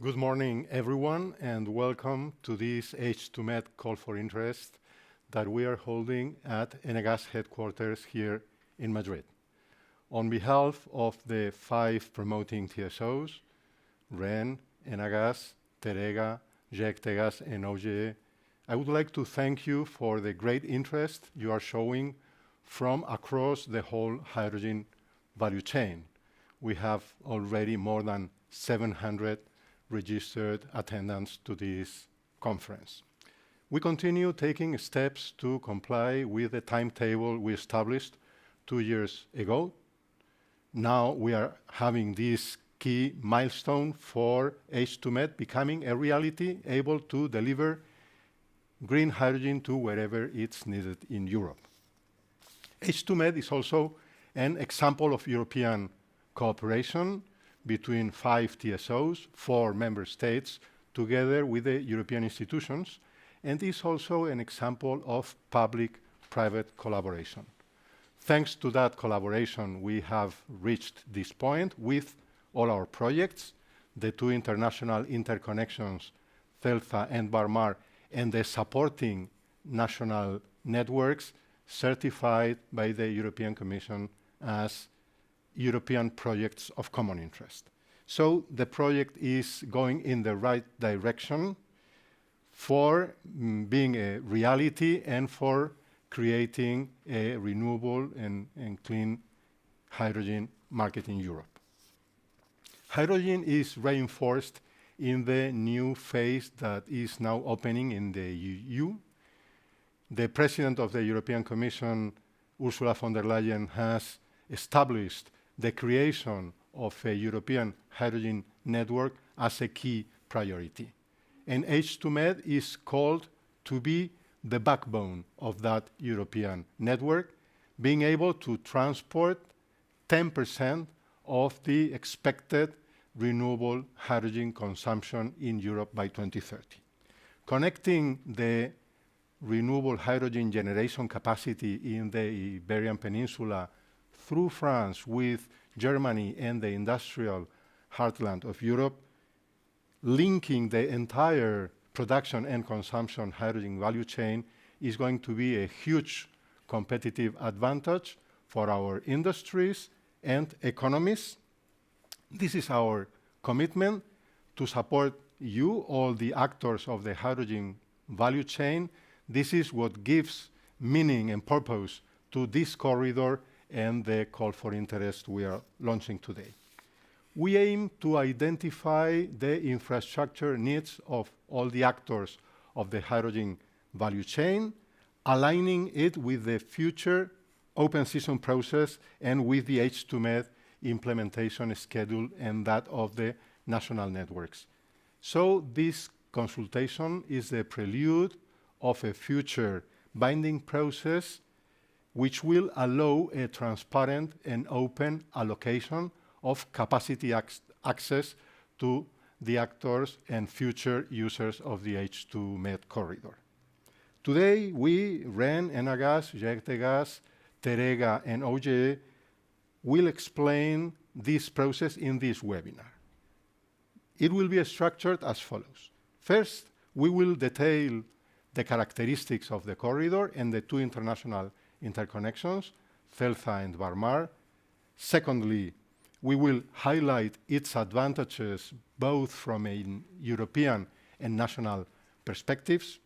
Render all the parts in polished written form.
Good morning, everyone, and welcome to this H2med call for interest that we are holding at Enagás headquarters here in Madrid. On behalf of the 5 promoting TSOs, REN, Enagás, Teréga, GRTgaz, and OGE, I would like to thank you for the great interest you are showing from across the whole hydrogen value chain. We have already more than 700 registered attendants to this conference. We continue taking steps to comply with the timetable we established 2 years ago. Now we are having this key milestone for H2med becoming a reality, able to deliver green hydrogen to wherever it's needed in Europe. H2med is also an example of European cooperation between 5 TSOs, 4 member states, together with the European institutions, and is also an example of public-private collaboration. Thanks to that collaboration, we have reached this point with all our projects, the 2 international interconnections, Celsa and Barmar, and the supporting national networks certified by the European Commission as European projects of common interest. So the project is going in the right direction for being a reality and for creating a renewable and clean hydrogen market in Europe. Hydrogen is reinforced in the new phase that is now opening in the EU. The President of the European Commission, Ursula von der Leyen, has established the creation of a European hydrogen network as a key priority. And H2med is called to be the backbone of that European network, being able to transport 10% of the expected renewable hydrogen consumption in Europe by 2030. Connecting the renewable hydrogen generation capacity in the Iberian Peninsula through France with Germany and the industrial heartland of Europe, linking the entire production and consumption hydrogen value chain is going to be a huge competitive advantage for our industries and economies. This is our commitment to support you, all the actors of the hydrogen value chain. This is what gives meaning and purpose to this corridor and the call for interest we are launching today. We aim to identify the infrastructure needs of all the actors of the hydrogen value chain, aligning it with the future open season process and with the H2med implementation schedule and that of the national networks. So this consultation is the prelude of a future binding process which will allow a transparent and open allocation of capacity access to the actors and future users of the H2med corridor. Today, we, REN, Enagás, GRTgaz, Teréga, and OGE, will explain this process in this webinar. It will be structured as follows. First, we will detail the characteristics of the corridor and the 2 international interconnections, Celsa and Barmar. Secondly, we will highlight its advantages both from a European and national perspectives.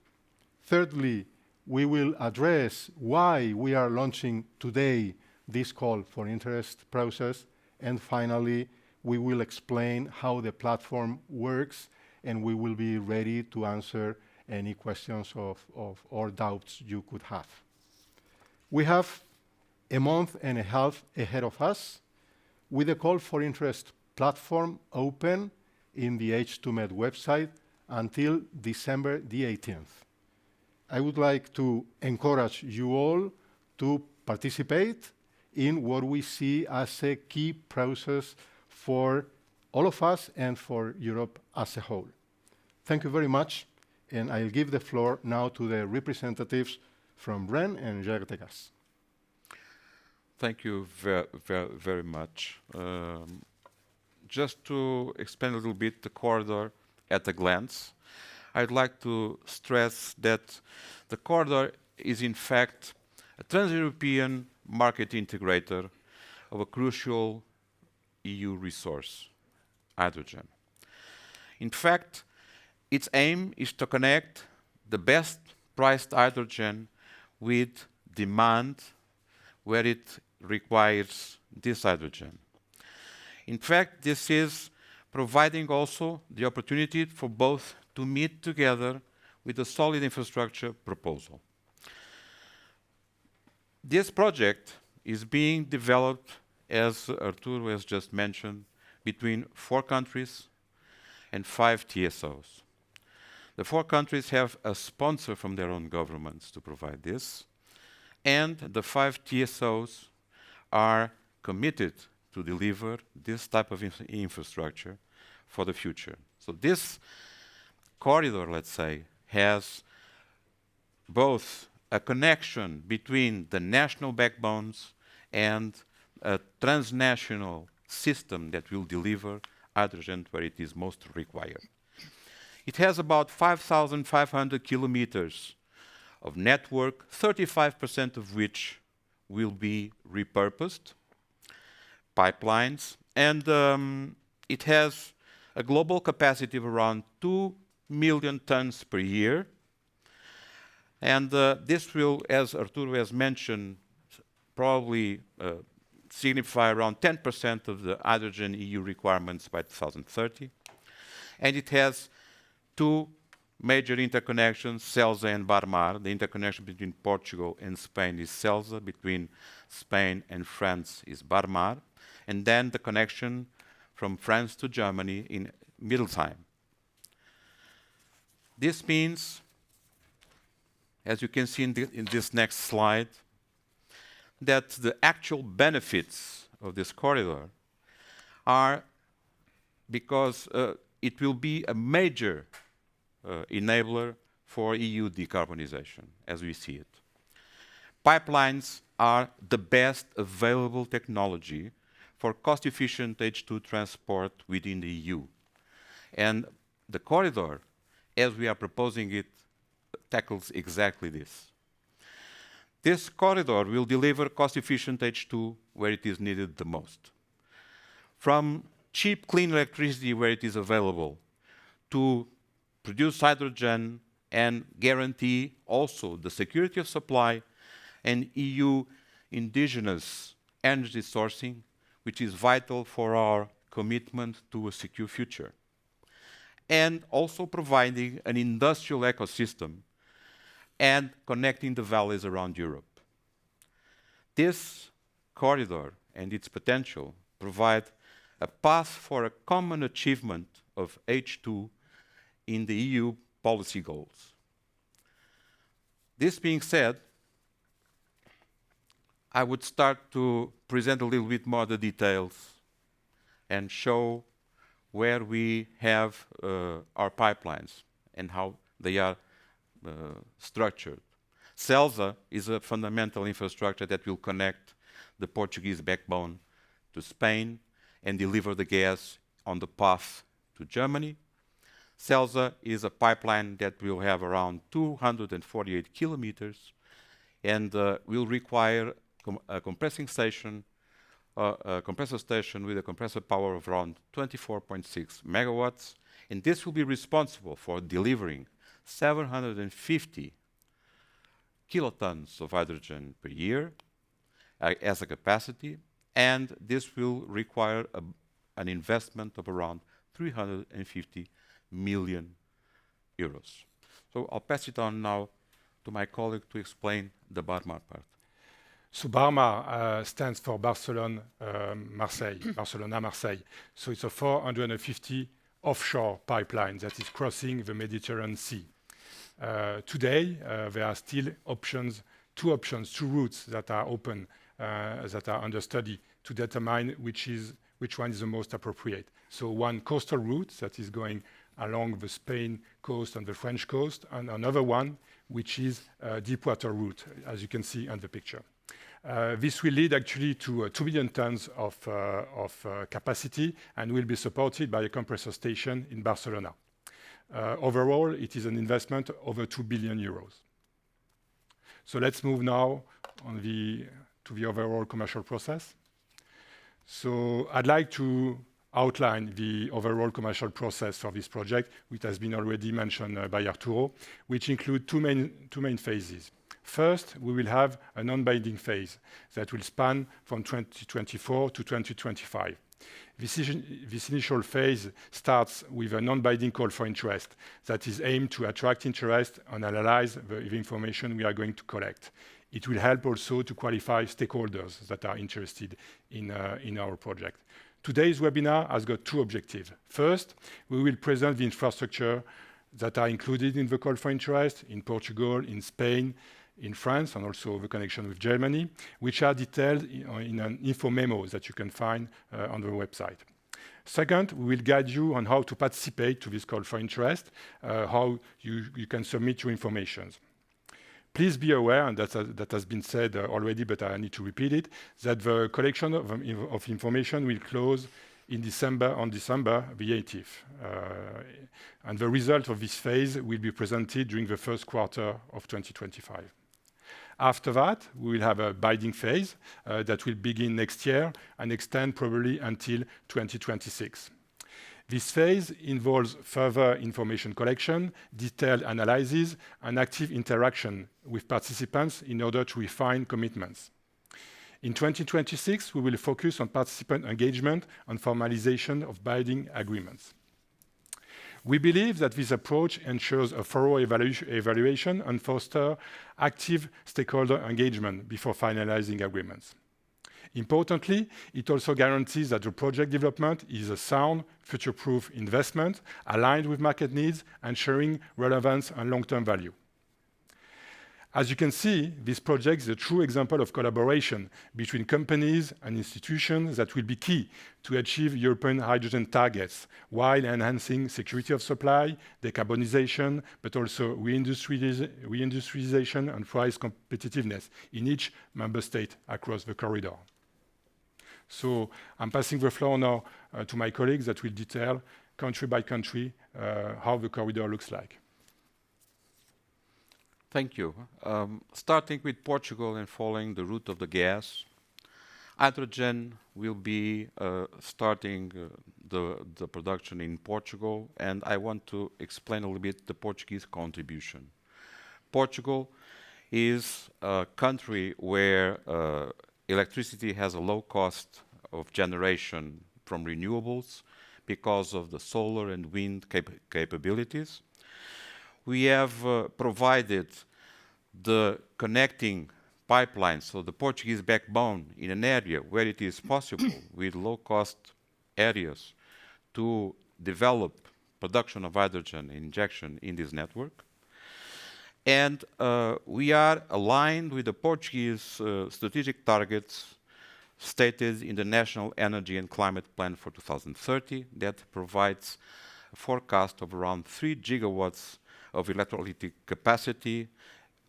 Thirdly, we will address why we are launching today this call for interest process. And finally, we will explain how the platform works, and we will be ready to answer any questions or doubts you could have. We have a month and a half ahead of us with the call for interest platform open in the H2med website until December the 18th. I would like to encourage you all to participate in what we see as a key process for all of us and for Europe as a whole. Thank you very much, and I'll give the floor now to the representatives from REN and GRTgaz. Thank you very much. Just to explain a little bit the corridor, at a glance, I'd like to stress that the Corredor is in fact a trans-European market integrator of a crucial EU resource, hydrogen. In fact, its aim is to connect the best priced hydrogen with demand where it requires this hydrogen. In fact, this is providing also the opportunity for both to meet together with a solid infrastructure proposal. This project is being developed, as Arturo has just mentioned, between 4 countries and 5 TSOs. The 4 countries have a sponsor from their own governments to provide this, and the 5 TSOs are committed to deliver this type of infrastructure for the future. So this corridor, let's say, has both a connection between the national backbones and a transnational system that will deliver hydrogen where it is most required. It has about 5,500 kilometers of network, 35% of which will be repurposed pipelines, and it has a global capacity of around 2 million tons per year. And this will, as Arturo has mentioned, probably signify around 10% of the hydrogen EU requirements by 2030. And it has 2 major interconnections, Celsa and Barmar. The interconnection between Portugal and Spain is Celsa, between Spain and France is Barmar, and then the connection from France to Germany in Middlesheim. This means, as you can see in this next slide, that the actual benefits of this corridor are because it will be a major enabler for EU decarbonization, as we see it. Pipelines are the best available technology for cost-efficient H2 transport within the EU. And the corridor, as we are proposing it, tackles exactly this. This corridor will deliver cost-efficient H2 where it is needed the most. From cheap, clean electricity where it is available, to produce hydrogen and guarantee also the security of supply and EU indigenous energy sourcing, which is vital for our commitment to a secure future. And also providing an industrial ecosystem and connecting the valleys around Europe. This corridor and its potential provide a path for a common achievement of H2 in the EU policy goals. This being said, I would start to present a little bit more the details and show where we have our pipelines and how they are structured. Celsa is a fundamental infrastructure that will connect the Portuguese backbone to Spain and deliver the gas on the path to Germany. Celsa is a pipeline that will have around 248 kilometers and will require a compressing station, a compressor station with a compressor power of around 24.6 megawatts, and this will be responsible for delivering 750 kilotons of hydrogen per year as a capacity, and this will require an investment of around 350 million euros. So I'll pass it on now to my colleague to explain the Barmar part. So Barmar stands for Barcelona, Marseille. So it's a 450 offshore pipeline that is crossing the Mediterranean Sea. Today, there are still two routes that are open, that are under study to determine which one is the most appropriate. So one coastal route that is going along the Spain coast and the French coast, and another one which is a deep water route, as you can see on the picture. This will lead actually to 2 million tons of capacity and will be supported by a compressor station in Barcelona. Overall, it is an investment over 2 billion euros. So let's move now to the overall commercial process. So I'd like to outline the overall commercial process for this project, which has been already mentioned by Arturo, which include two main phases. First, we will have a non-binding phase that will span from 2024 to 2025. This initial phase starts with a non-binding call for interest that is aimed to attract interest and analyze the information we are going to collect. It will help also to qualify stakeholders that are interested in our project. Today's webinar has got two objectives. First, we will present the infrastructure that are included in the call for interest in Portugal, in Spain, in France, and also the connection with Germany, which are detailed in an info memo that you can find on the website. Second, we will guide you on how to participate to this call for interest, how you can submit your information. Please be aware, and that has been said already, but I need to repeat it, that the collection of information will close on December the 18th. And the result of this phase will be presented during the first quarter of 2025. After that, we will have a binding phase that will begin next year and extend probably until 2026. This phase involves further information collection, detailed analysis, and active interaction with participants in order to refine commitments. In 2026, we will focus on participant engagement and formalization of binding agreements. We believe that this approach ensures a thorough evaluation and fosters active stakeholder engagement before finalizing agreements. Importantly, it also guarantees that the project development is a sound, future-proof investment aligned with market needs, ensuring relevance and long-term value. As you can see, this project is a true example of collaboration between companies and institutions that will be key to achieve European hydrogen targets while enhancing security of supply, decarbonization, but also reindustrialization and price competitiveness in each member state across the corridor. So I'm passing the floor now to my colleagues that will detail country by country how the corridor looks like. Thank you. Starting with Portugal and following the route of the gas, hydrogen will be starting the production in Portugal, and I want to explain a little bit the Portuguese contribution. Portugal is a country where electricity has a low cost of generation from renewables because of the solar and wind capabilities. We have provided the connecting pipeline, so the Portuguese backbone, in an area where it is possible with low-cost areas to develop production of hydrogen injection in this network. And we are aligned with the Portuguese strategic targets stated in the National Energy and Climate Plan for 2030 that provides a forecast of around 3 gigawatts of electrolytic capacity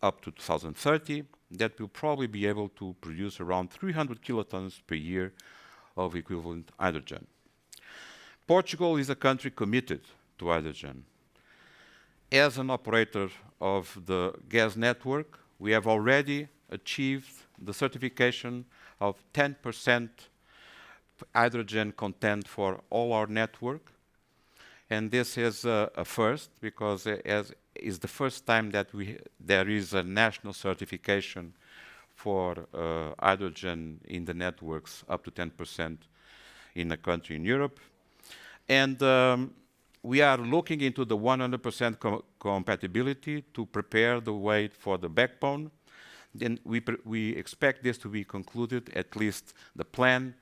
up to 2030 that will probably be able to produce around 300 kilotons per year of equivalent hydrogen. Portugal is a country committed to hydrogen. As an operator of the gas network, we have already achieved the certification of 10% hydrogen content for all our network. And this is a first, because as is the first time that there is a national certification for hydrogen in the networks up to 10% in a country in Europe. And we are looking into the 100% compatibility to prepare the way for the backbone. Then we expect this to be concluded, at least the plan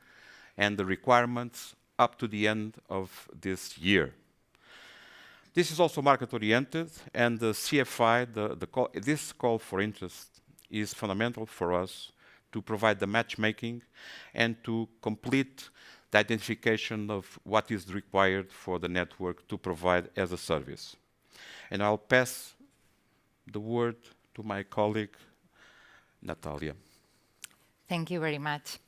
and the requirements, up to the end of this year. This is also market-oriented, and the CFI, this call for interest, is fundamental for us to provide the matchmaking and to complete the identification of what is required for the network to provide as a service. And I'll pass the word to my colleague, Natalia. Thank you very much.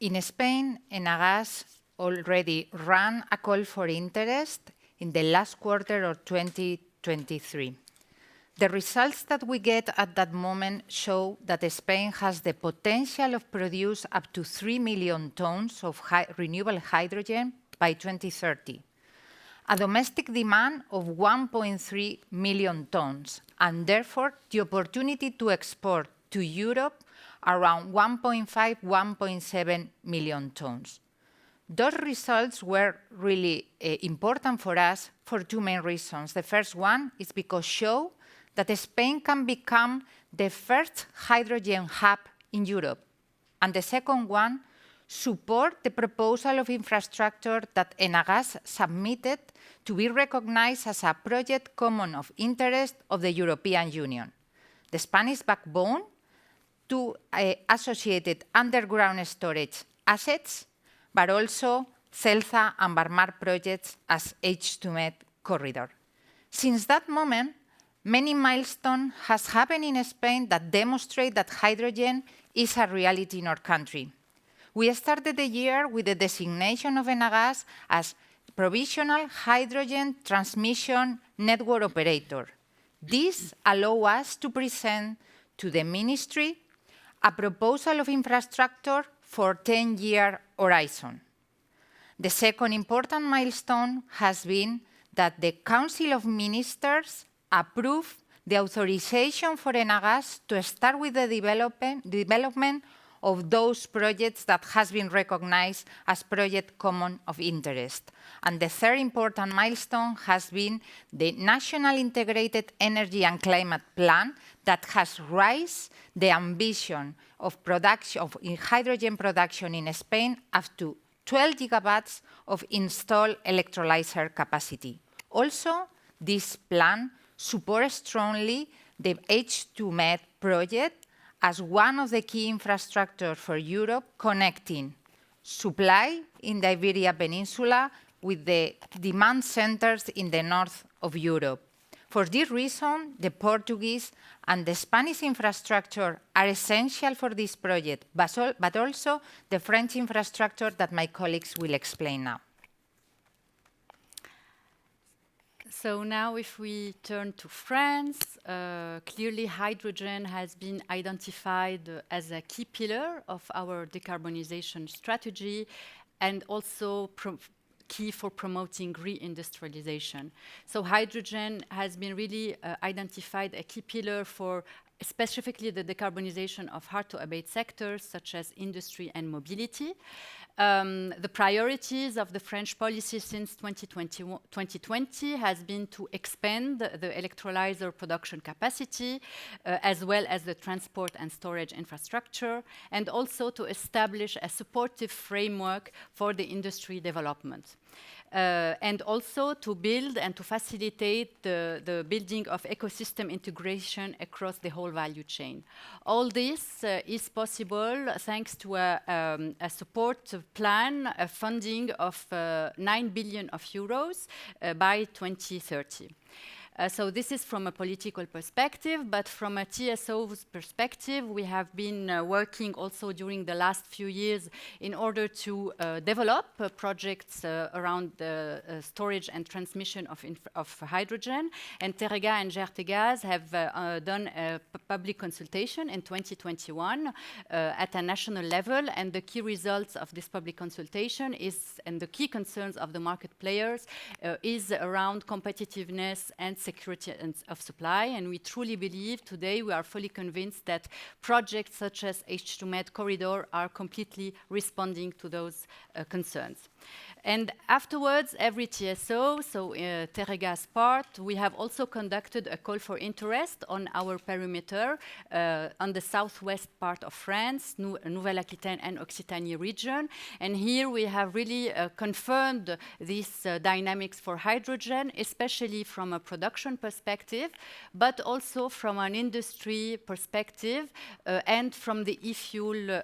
In Spain, Enagás already ran a call for interest in the last quarter of 2023. The results that we get at that moment show that Spain has the potential of produce up to 3 million tons of renewable hydrogen by 2030, a domestic demand of 1.3 million tons, and therefore the opportunity to export to Europe around 1.5, 1.7 million tons. Those results were really important for us for two main reasons. The first one is because show that Spain can become the first hydrogen hub in Europe. And the second one, support the proposal of infrastructure that Enagás submitted to be recognized as a project common of interest of the European Union. The Spanish backbone to associated underground storage assets, but also CELSA and Barmar projects as H2med Corredor. Since that moment, many milestones have happened in Spain that demonstrate that hydrogen is a reality in our country. We started the year with the designation of Enagás as provisional hydrogen transmission network operator. This allows us to present to the ministry a proposal of infrastructure for 10-year horizon. The second important milestone has been that the Council of Ministers approved the authorization for Enagás to start with the development of those projects that has been recognized as project common of interest. And the third important milestone has been the National Integrated Energy and Climate Plan that has raised the ambition of production of hydrogen production in Spain up to 12 gigawatts of installed electrolyzer capacity. Also, this plan supports strongly the H2med project as one of the key infrastructures for Europe, connecting supply in the Iberia Peninsula with the demand centers in the north of Europe. For this reason, the Portuguese and the Spanish infrastructure are essential for this project, but also the French infrastructure that my colleagues will explain now. So now if we turn to France, clearly hydrogen has been identified as a key pillar of our decarbonization strategy and also key for promoting reindustrialization. So hydrogen has been really identified a key pillar for specifically the decarbonization of hard-to-abate sectors such as industry and mobility. The priorities of the French policy since 2020 has been to expand the electrolyzer production capacity, as well as the transport and storage infrastructure, and also to establish a supportive framework for the industry development. And also to build and to facilitate the building of ecosystem integration across the whole value chain. All this is possible thanks to a support plan, a funding of 9 billion euros by 2030. So this is from a political perspective, but from a TSO's perspective, we have been working also during the last few years in order to develop projects around the storage and transmission of hydrogen. And Teréga and GRTgaz have done a public consultation in 2021 at a national level, and the key results of this public consultation is, and the key concerns of the market players is around competitiveness and security of supply, and we truly believe today, we are fully convinced that projects such as H2med Corredor are completely responding to those concerns. And afterwards, every TSO, so Teréga's part, we have also conducted a call for interest on our perimeter on the southwest part of France, Nouvelle-Aquitaine and Occitanie region. And here we have really confirmed these dynamics for hydrogen, especially from a production perspective, but also from an industry perspective and from the e-fuel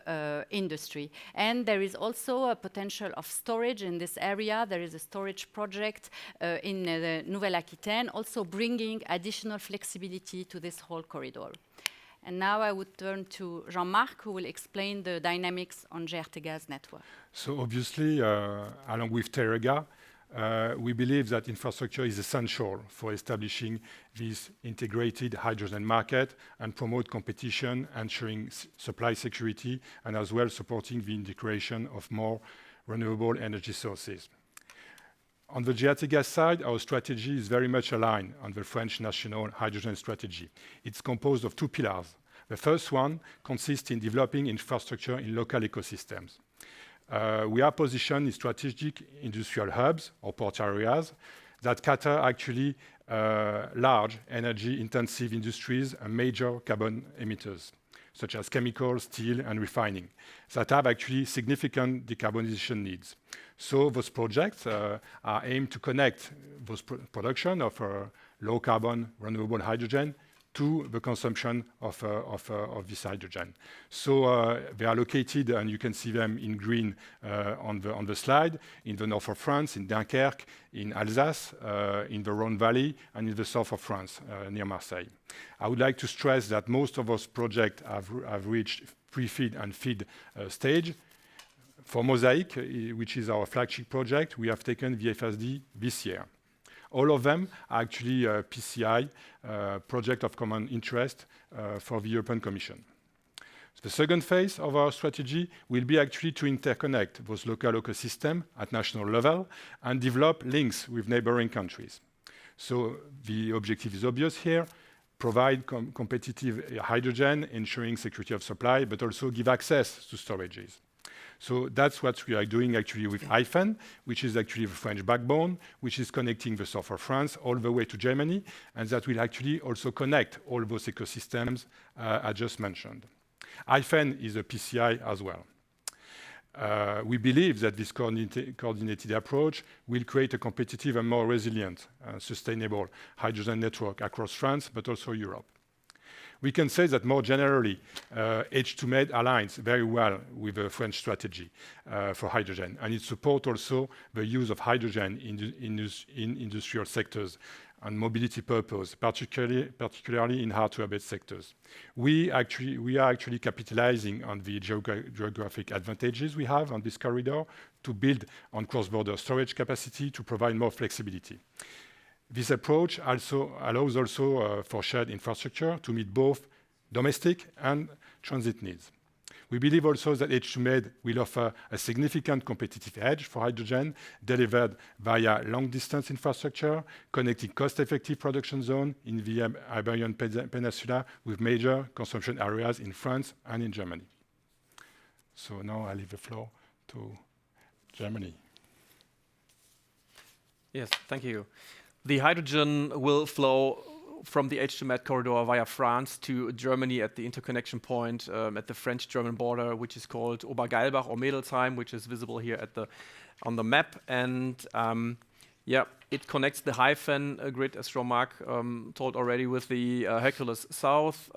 industry. And there is also a potential of storage in this area. There is a storage project in the Nouvelle-Aquitaine, also bringing additional flexibility to this whole corridor. And now I would turn to Jean-Marc, who will explain the dynamics on GRTgaz network. So obviously, along with Teréga, we believe that infrastructure is essential for establishing this integrated hydrogen market and promote competition, ensuring supply security, and as well supporting the integration of more renewable energy sources. On the GRTgaz side, our strategy is very much aligned on the French national hydrogen strategy. It's composed of two pillars. The first one consists in developing infrastructure in local ecosystems. We are positioned in strategic industrial hubs or port areas that cater actually large energy-intensive industries and major carbon emitters, such as chemicals, steel, and refining, that have actually significant decarbonization needs. So those projects are aimed to connect those production of low-carbon renewable hydrogen to the consumption of this hydrogen. So they are located, and you can see them in green on the slide, in the north of France, in Dunkerque, in Alsace, in the Rhône Valley, and in the south of France, near Marseille. I would like to stress that most of those projects have reached pre-FEED and FEED stage. For Mosaic, which is our flagship project, we have taken the FSD this year. All of them are actually PCI, project of common interest for the European Commission. The second phase of our strategy will be actually to interconnect those local ecosystems at national level and develop links with neighboring countries. So the objective is obvious here: provide competitive hydrogen, ensuring security of supply, but also give access to storages. So that's what we are doing actually with HYPHEN, which is actually the French backbone, which is connecting the south of France all the way to Germany, and that will actually also connect all those ecosystems I just mentioned. HYPHEN is a PCI as well. We believe that this coordinated approach will create a competitive and more resilient and sustainable hydrogen network across France, but also Europe. We can say that more generally, H2med aligns very well with the French strategy for hydrogen, and it supports also the use of hydrogen in industrial sectors and mobility purpose, particularly in hard-to-abate sectors. We are actually capitalizing on the geographic advantages we have on this corridor to build on cross-border storage capacity to provide more flexibility. This approach also allows for shared infrastructure to meet both domestic and transit needs. We believe also that H2med will offer a significant competitive edge for hydrogen delivered via long-distance infrastructure, connecting cost-effective production zone in the Iberian Peninsula with major consumption areas in France and in Germany. So now I leave the floor to Germany. Yes, thank you. The hydrogen will flow from the H2med corridor via France to Germany at the interconnection point at the French-German border, which is called Obergeilbach or Mädelsheim, which is visible here on the map. And it connects the HYPHEN grid, as Jean-Marc told already, with the Hercules South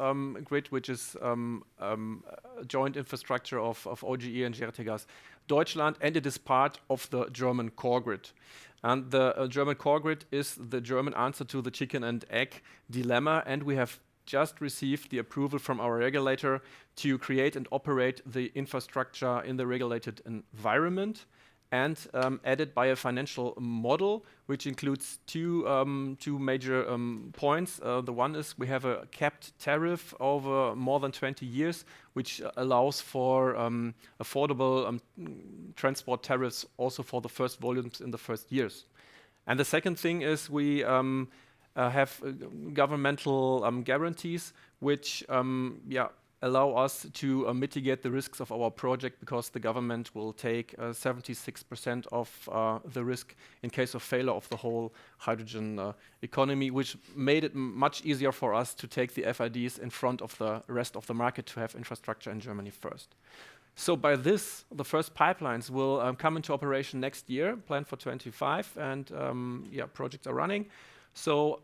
grid, which is a joint infrastructure of OGE and GRTgaz Deutschland, and it is part of the German core grid. And the German core grid is the German answer to the chicken and egg dilemma, and we have just received the approval from our regulator to create and operate the infrastructure in the regulated environment, and added by a financial model, which includes two major points. The one is we have a capped tariff over more than 20 years, which allows for affordable transport tariffs also for the first volumes in the first years. And the second thing is we have governmental guarantees, which allow us to mitigate the risks of our project, because the government will take 76% of the risk in case of failure of the whole hydrogen economy, which made it much easier for us to take the FIDs in front of the rest of the market to have infrastructure in Germany first. So by this, the first pipelines will come into operation next year, planned for 25, and projects are running. So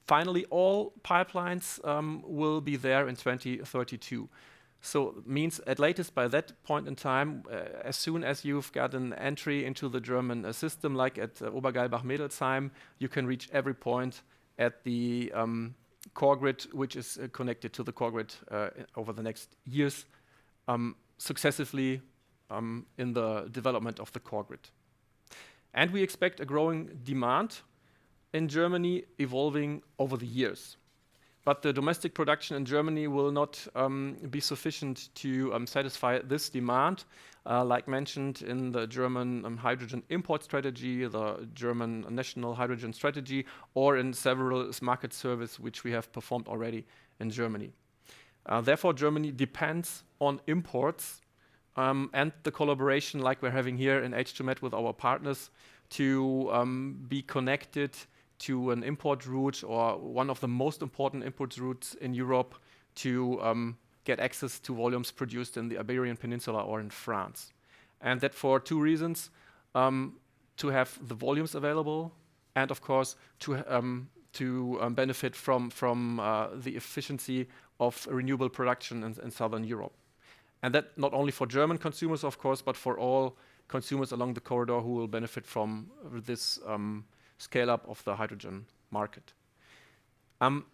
finally, all pipelines will be there in 2032. So it means at latest by that point in time, as soon as you've got an entry into the German system, like at Obergeilbach-Mädelsheim, you can reach every point at the core grid, which is connected to the core grid over the next years, successively in the development of the core grid. And we expect a growing demand in Germany evolving over the years. But the domestic production in Germany will not be sufficient to satisfy this demand, like mentioned in the German hydrogen import strategy, the German national hydrogen strategy, or in several market surveys which we have performed already in Germany. Therefore, Germany depends on imports and the collaboration like we're having here in H2med with our partners to be connected to an import route or one of the most important import routes in Europe to get access to volumes produced in the Iberian Peninsula or in France. And that for two reasons, to have the volumes available and of course to benefit from the efficiency of renewable production in Southern Europe. And that not only for German consumers, of course, but for all consumers along the corridor who will benefit from this scale up of the hydrogen market.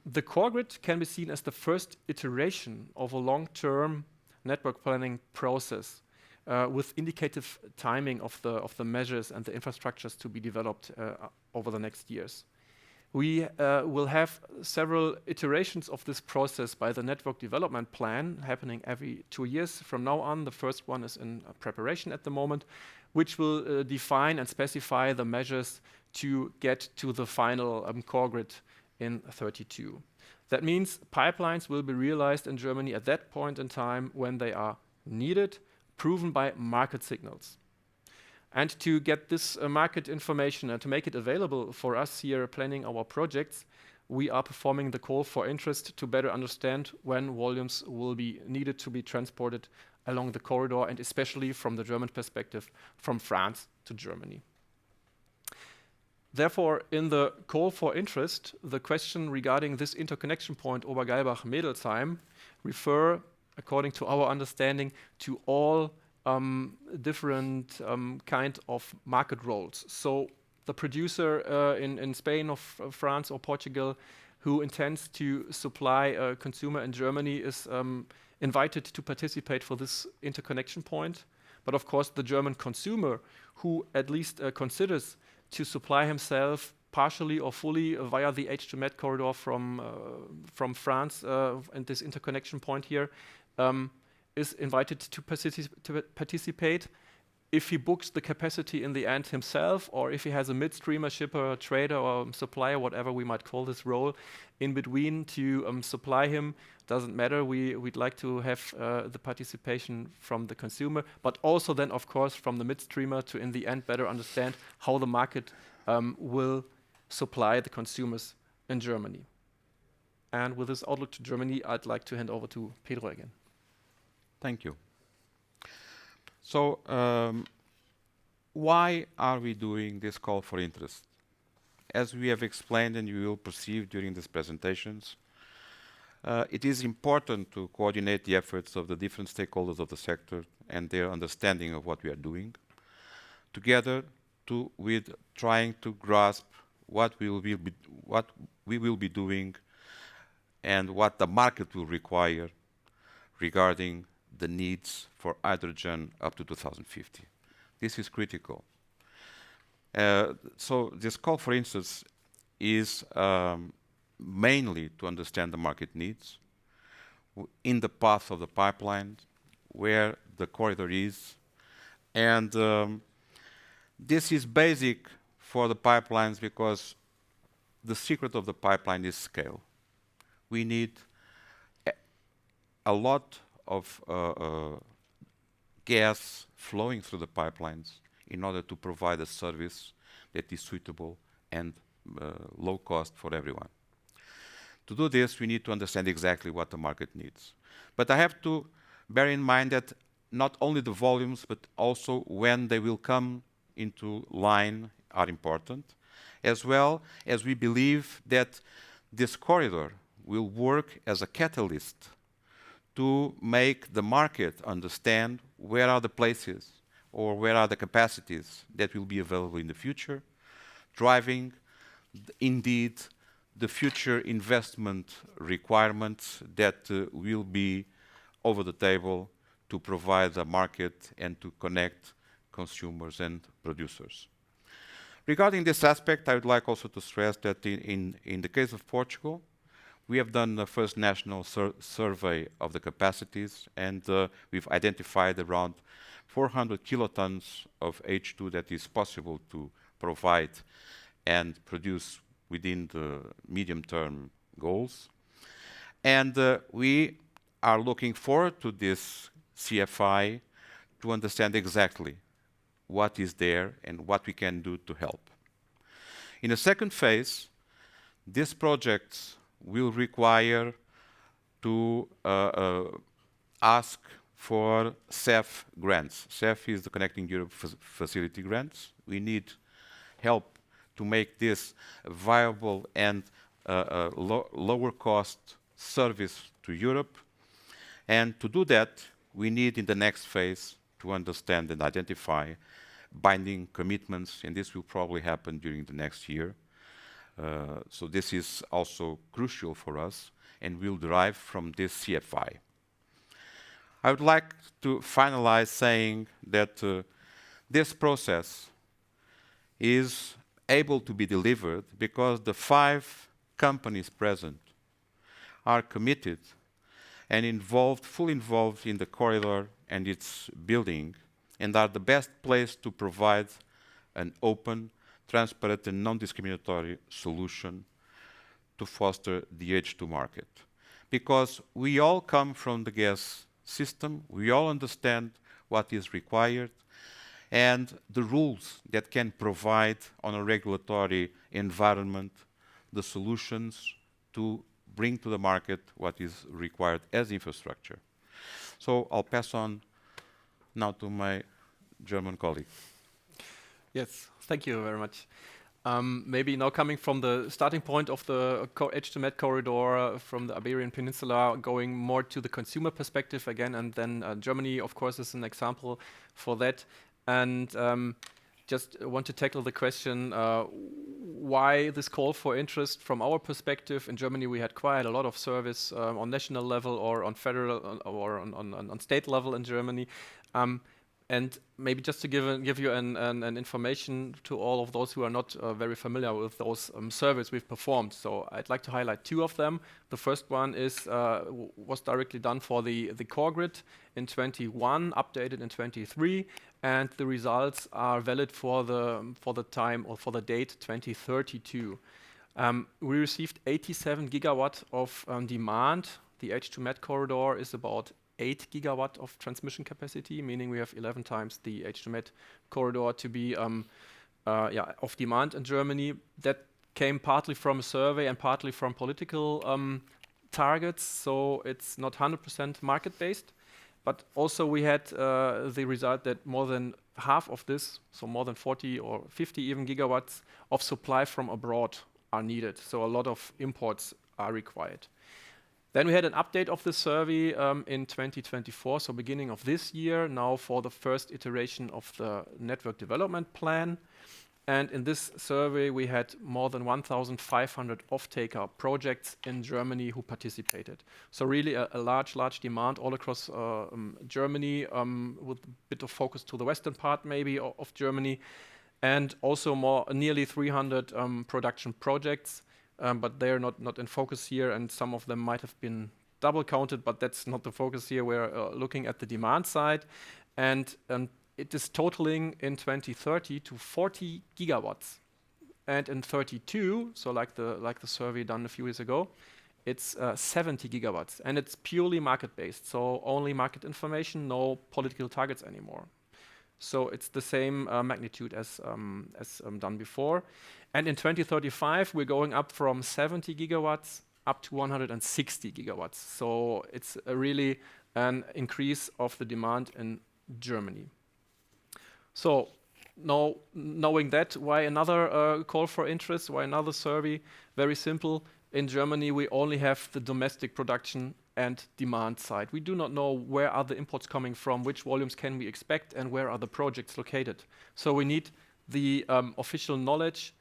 The core grid can be seen as the first iteration of a long-term network planning process with indicative timing of the measures and the infrastructures to be developed over the next years. We will have several iterations of this process by the network development plan happening every 2 years from now on. The first one is in preparation at the moment, which will define and specify the measures to get to the final core grid in 32. That means pipelines will be realized in Germany at that point in time when they are needed, proven by market signals. And to get this market information and to make it available for us here planning our projects, we are performing the call for interest to better understand when volumes will be needed to be transported along the corridor, and especially from the German perspective, from France to Germany. Therefore, in the call for interest, the question regarding this interconnection point Obergeilbach-Mädelsheim refer, according to our understanding, to all different kind of market roles. So the producer in Spain or France or Portugal who intends to supply a consumer in Germany is invited to participate for this interconnection point. But of course, the German consumer who at least considers to supply himself partially or fully via the H2med corridor from France and this interconnection point here is invited to participate if he books the capacity in the end himself, or if he has a midstreamer, shipper, trader, or supplier, whatever we might call this role, in between to supply him. Doesn't matter. We'd like to have the participation from the consumer, but also then, of course, from the midstreamer to, in the end, better understand how the market will supply the consumers in Germany. And with this outlook to Germany, I'd like to hand over to Pedro again. Thank you. So, why are we doing this call for interest? As we have explained and you will perceive during these presentations, it is important to coordinate the efforts of the different stakeholders of the sector and their understanding of what we are doing, together with trying to grasp what we will be doing and what the market will require regarding the needs for hydrogen up to 2050. This is critical. So this call, for instance, is mainly to understand the market needs in the path of the pipeline, where the corridor is. And this is basic for the pipelines because the secret of the pipeline is scale. We need a lot of gas flowing through the pipelines in order to provide a service that is suitable and low cost for everyone. To do this, we need to understand exactly what the market needs. But I have to bear in mind that not only the volumes, but also when they will come into line are important, as well as we believe that this corridor will work as a catalyst to make the market understand where are the places or where are the capacities that will be available in the future, driving indeed the future investment requirements that will be over the table to provide the market and to connect consumers and producers. Regarding this aspect, I would like also to stress that in the case of Portugal, we have done the first national survey of the capacities, and we've identified around 400 kilotons of H2 that is possible to provide and produce within the medium-term goals. And we are looking forward to this CFI to understand exactly what is there and what we can do to help. In the second phase, these projects will require to ask for CEF grants. CEF is the Connecting Europe Facility grants. We need help to make this a viable and lower cost service to Europe. And to do that, we need in the next phase to understand and identify binding commitments, and this will probably happen during the next year. So this is also crucial for us and will derive from this CFI. I would like to finalize saying that this process is able to be delivered because the 5 companies present are committed and fully involved in the corridor and its building, and are the best place to provide an open, transparent and non-discriminatory solution to foster the H2 market. Because we all come from the gas system, we all understand what is required, and the rules that can provide on a regulatory environment the solutions to bring to the market what is required as infrastructure. So I'll pass on now to my German colleague. Yes, thank you very much. Maybe now coming from the starting point of the H2med corridor from the Iberian Peninsula, going more to the consumer perspective again, and then Germany, of course, is an example for that. And just want to tackle the question, why this call for interest from our perspective. In Germany, we had quite a lot of service on national level or on federal or on state level in Germany. And maybe just to give you an information to all of those who are not very familiar with those surveys we've performed. So I'd like to highlight 2 of them. The first one was directly done for the core grid in 21, updated in 23, and the results are valid for the time or for the date 2032. We received 87 gigawatt of demand. The H2med corridor is about 8 gigawatt of transmission capacity, meaning we have 11 times the H2med corridor to be of demand in Germany. That came partly from a survey and partly from political targets, so it's not 100% market-based. But also we had the result that more than half of this, so more than 40 or 50 even gigawatts of supply from abroad are needed. So a lot of imports are required. Then we had an update of the survey in 2024, so beginning of this year, now for the first iteration of the network development plan. And in this survey, we had more than 1,500 off-taker projects in Germany who participated. So really a large demand all across Germany, with a bit of focus to the western part maybe of Germany, and also nearly 300 production projects. But they are not in focus here, and some of them might have been double counted, but that's not the focus here. We're looking at the demand side, and it is totaling in 2030 to 40 gigawatts. And in 32, so like the survey done a few years ago, it's 70 gigawatts, and it's purely market-based, so only market information, no political targets anymore. So it's the same magnitude as done before. And in 2035, we're going up from 70 gigawatts up to 160 gigawatts. So it's really an increase of the demand in Germany. So now, knowing that, why another call for interest, why another survey? Very simple. In Germany, we only have the domestic production and demand side. We do not know where are the imports coming from, which volumes can we expect, and where are the projects located. So we need the official knowledge,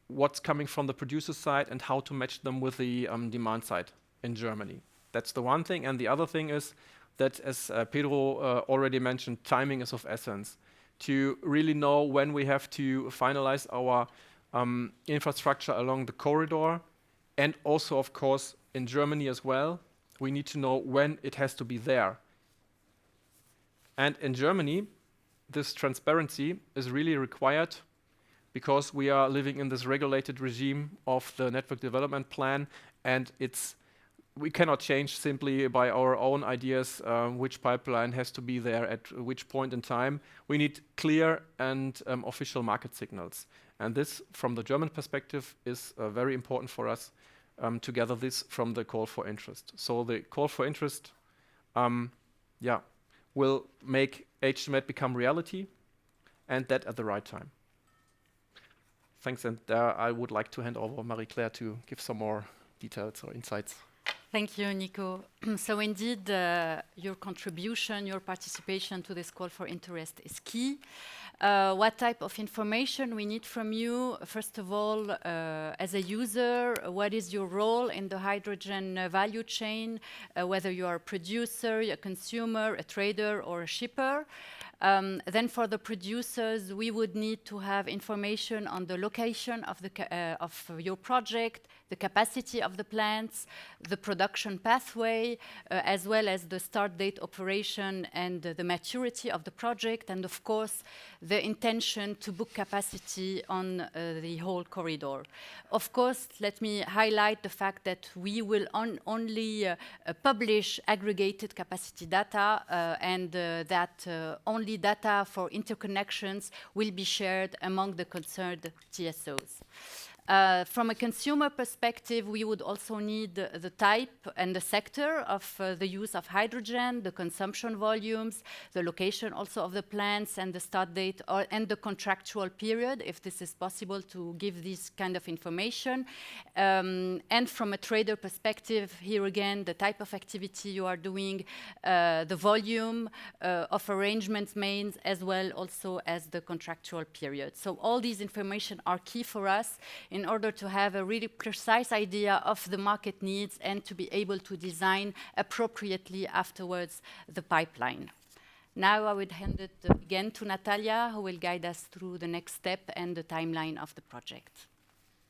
what's coming from the producer side and how to match them with the demand side in Germany. That's the one thing. And the other thing is that, as Pedro already mentioned, timing is of essence. to really know when we have to finalize our infrastructure along the corridor, and also, of course, in Germany as well, we need to know when it has to be there. And in Germany, this transparency is really required because we are living in this regulated regime of the network development plan, and we cannot change simply by our own ideas which pipeline has to be there at which point in time. We need clear and official market signals. And this, from the German perspective, is very important for us to gather this from the call for interest. So the call for interest will make H2med become reality, and that at the right time. Thanks, and I would like to hand over Marie-Claire to give some more details or insights. Thank you, Nico. So indeed, your contribution, your participation to this call for interest is key. What type of information we need from you? First of all, as a user, what is your role in the hydrogen value chain, whether you are a producer, a consumer, a trader, or a shipper? Then for the producers, we would need to have information on the location of your project, the capacity of the plants, the production pathway, as well as the start date operation and the maturity of the project, and of course, the intention to book capacity on the whole corridor. Of course, let me highlight the fact that we will only publish aggregated capacity data and that only data for interconnections will be shared among the concerned TSOs. From a consumer perspective, we would also need the type and the sector of the use of hydrogen, the consumption volumes, the location also of the plants, and the start date and the contractual period, if this is possible to give this kind of information. And from a trader perspective, here again, the type of activity you are doing, the volume of arrangements made, as well also as the contractual period. So all these information are key for us in order to have a really precise idea of the market needs and to be able to design appropriately afterwards the pipeline. Now I would hand it again to Natalia, who will guide us through the next step and the timeline of the project.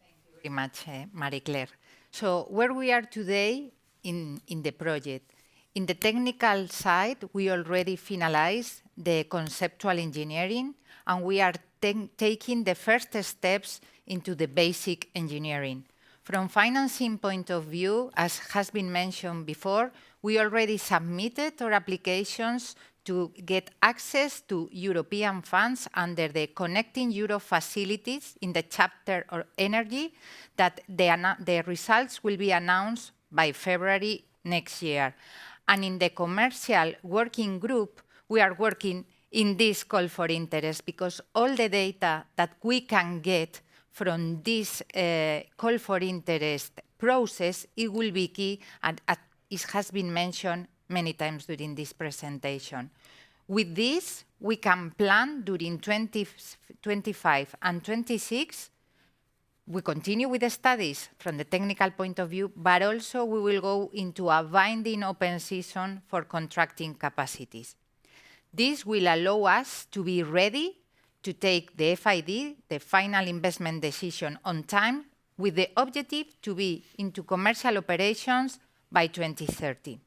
Thank you very much, Marie-Claire. So where we are today in the project, in the technical side, we already finalized the conceptual engineering, and we are taking the first steps into the basic engineering. From financing point of view, as has been mentioned before, we already submitted our applications to get access to European funds under the Connecting Europe facilities in the chapter of energy, that the results will be announced by February next year. And in the commercial working group, we are working in this call for interest, because all the data that we can get from this call for interest process, it will be key, and it has been mentioned many times during this presentation. With this, we can plan during 2025 and 26. We continue with the studies from the technical point of view, but also we will go into a binding open season for contracting capacities. This will allow us to be ready to take the FID, the final investment decision, on time, with the objective to be into commercial operations by 2030.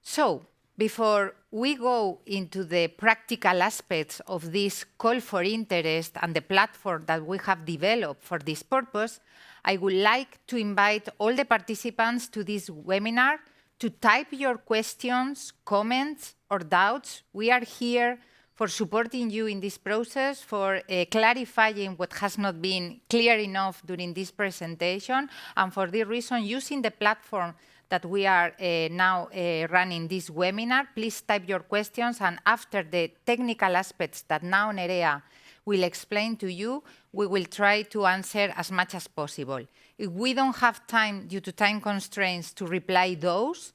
So, before we go into the practical aspects of this call for interest and the platform that we have developed for this purpose, I would like to invite all the participants to this webinar to type your questions, comments, or doubts. We are here for supporting you in this process, for clarifying what has not been clear enough during this presentation, and for this reason, using the platform that we are now running this webinar. Please type your questions, and after the technical aspects that now Nerea will explain to you, we will try to answer as much as possible. If we don't have time, due to time constraints, to reply those,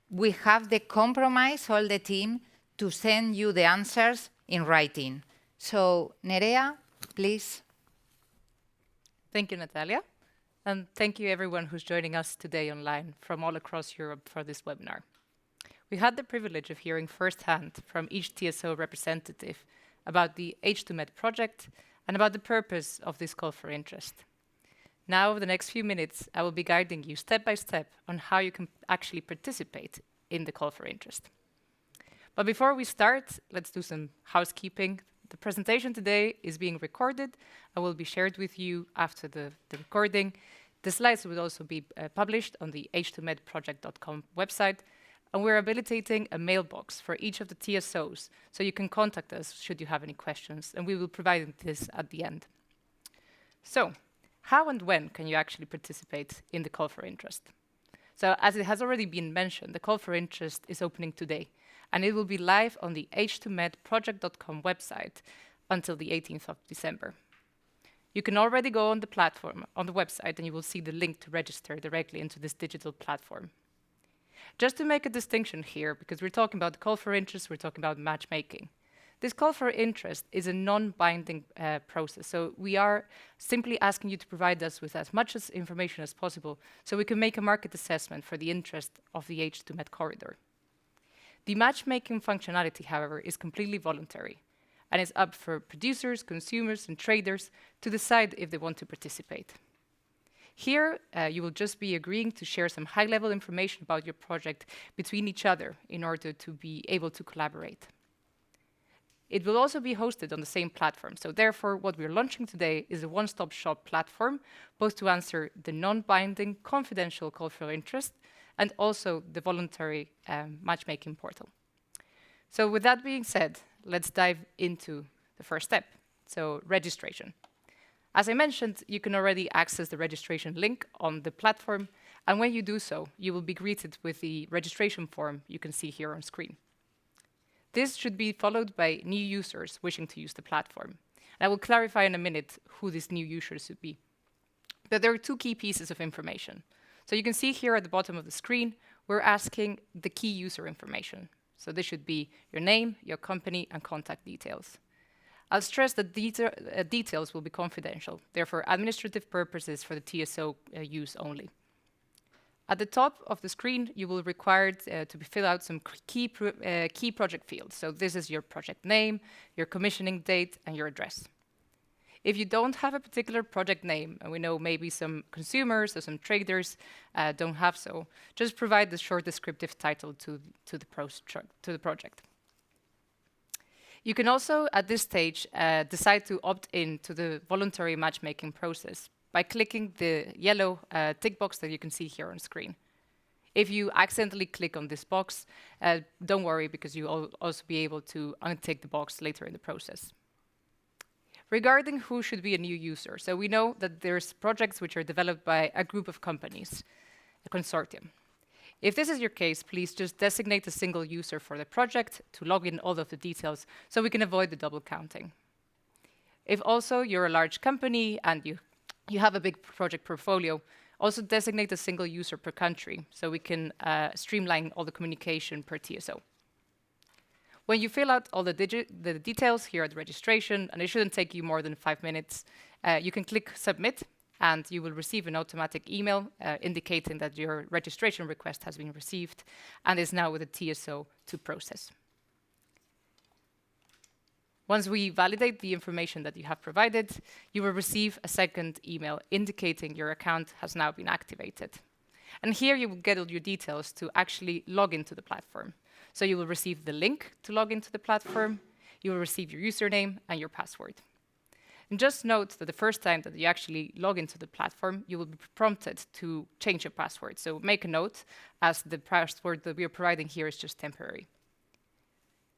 we have the compromise, all the team, to send you the answers in writing. So, Nerea, please. Thank you, Natalia. And thank you everyone who's joining us today online from all across Europe for this webinar. We had the privilege of hearing firsthand from each TSO representative about the H2med project, and about the purpose of this call for interest. Now, over the next few minutes, I will be guiding you step by step on how you can actually participate in the call for interest. But before we start, let's do some housekeeping. The presentation today is being recorded and will be shared with you after the recording. The slides will also be published on the h2medproject.com website, and we're habilitating a mailbox for each of the TSOs, so you can contact us should you have any questions, and we will provide this at the end. So, how and when can you actually participate in the call for interest? So, as it has already been mentioned, the call for interest is opening today, and it will be live on the h2medproject.com website until the 18th of December. You can already go on the platform, on the website, and you will see the link to register directly into this digital platform. Just to make a distinction here, because we're talking about the call for interest, we're talking about matchmaking. This call for interest is a non-binding process, so we are simply asking you to provide us with as much information as possible so we can make a market assessment for the interest of the H2med corridor. The matchmaking functionality, however, is completely voluntary, and is up for producers, consumers, and traders to decide if they want to participate. Here, you will just be agreeing to share some high-level information about your project between each other in order to be able to collaborate. It will also be hosted on the same platform, so therefore what we're launching today is a one-stop shop platform, both to answer the non-binding, confidential call for interest, and also the voluntary matchmaking portal. So with that being said, let's dive into the first step, so registration. As I mentioned, you can already access the registration link on the platform, and when you do so, you will be greeted with the registration form you can see here on screen. This should be followed by new users wishing to use the platform. And I will clarify in a minute who these new users should be. But there are two key pieces of information. So you can see here at the bottom of the screen, we're asking the key user information. So this should be your name, your company, and contact details. I'll stress that details will be confidential, therefore administrative purposes for the TSO use only. At the top of the screen, you will require to fill out some key project fields. So this is your project name, your commissioning date, and your address. If you don't have a particular project name, and we know maybe some consumers or some traders don't have so, just provide the short descriptive title to the project. You can also, at this stage, decide to opt in to the voluntary matchmaking process by clicking the yellow tick box that you can see here on screen. If you accidentally click on this box, don't worry, because you'll also be able to untick the box later in the process. Regarding who should be a new user, so we know that there's projects which are developed by a group of companies, a consortium. If this is your case, please just designate a single user for the project to log in all of the details so we can avoid the double counting. If also you're a large company and you have a big project portfolio, also designate a single user per country so we can streamline all the communication per TSO. When you fill out all the details here at the registration, and it shouldn't take you more than 5 minutes, you can click submit, and you will receive an automatic email indicating that your registration request has been received and is now with the TSO to process. Once we validate the information that you have provided, you will receive a second email indicating your account has now been activated. And here you will get all your details to actually log into the platform. So you will receive the link to log into the platform, you will receive your username and your password. And just note that the first time that you actually log into the platform, you will be prompted to change your password. So make a note, as the password that we are providing here is just temporary.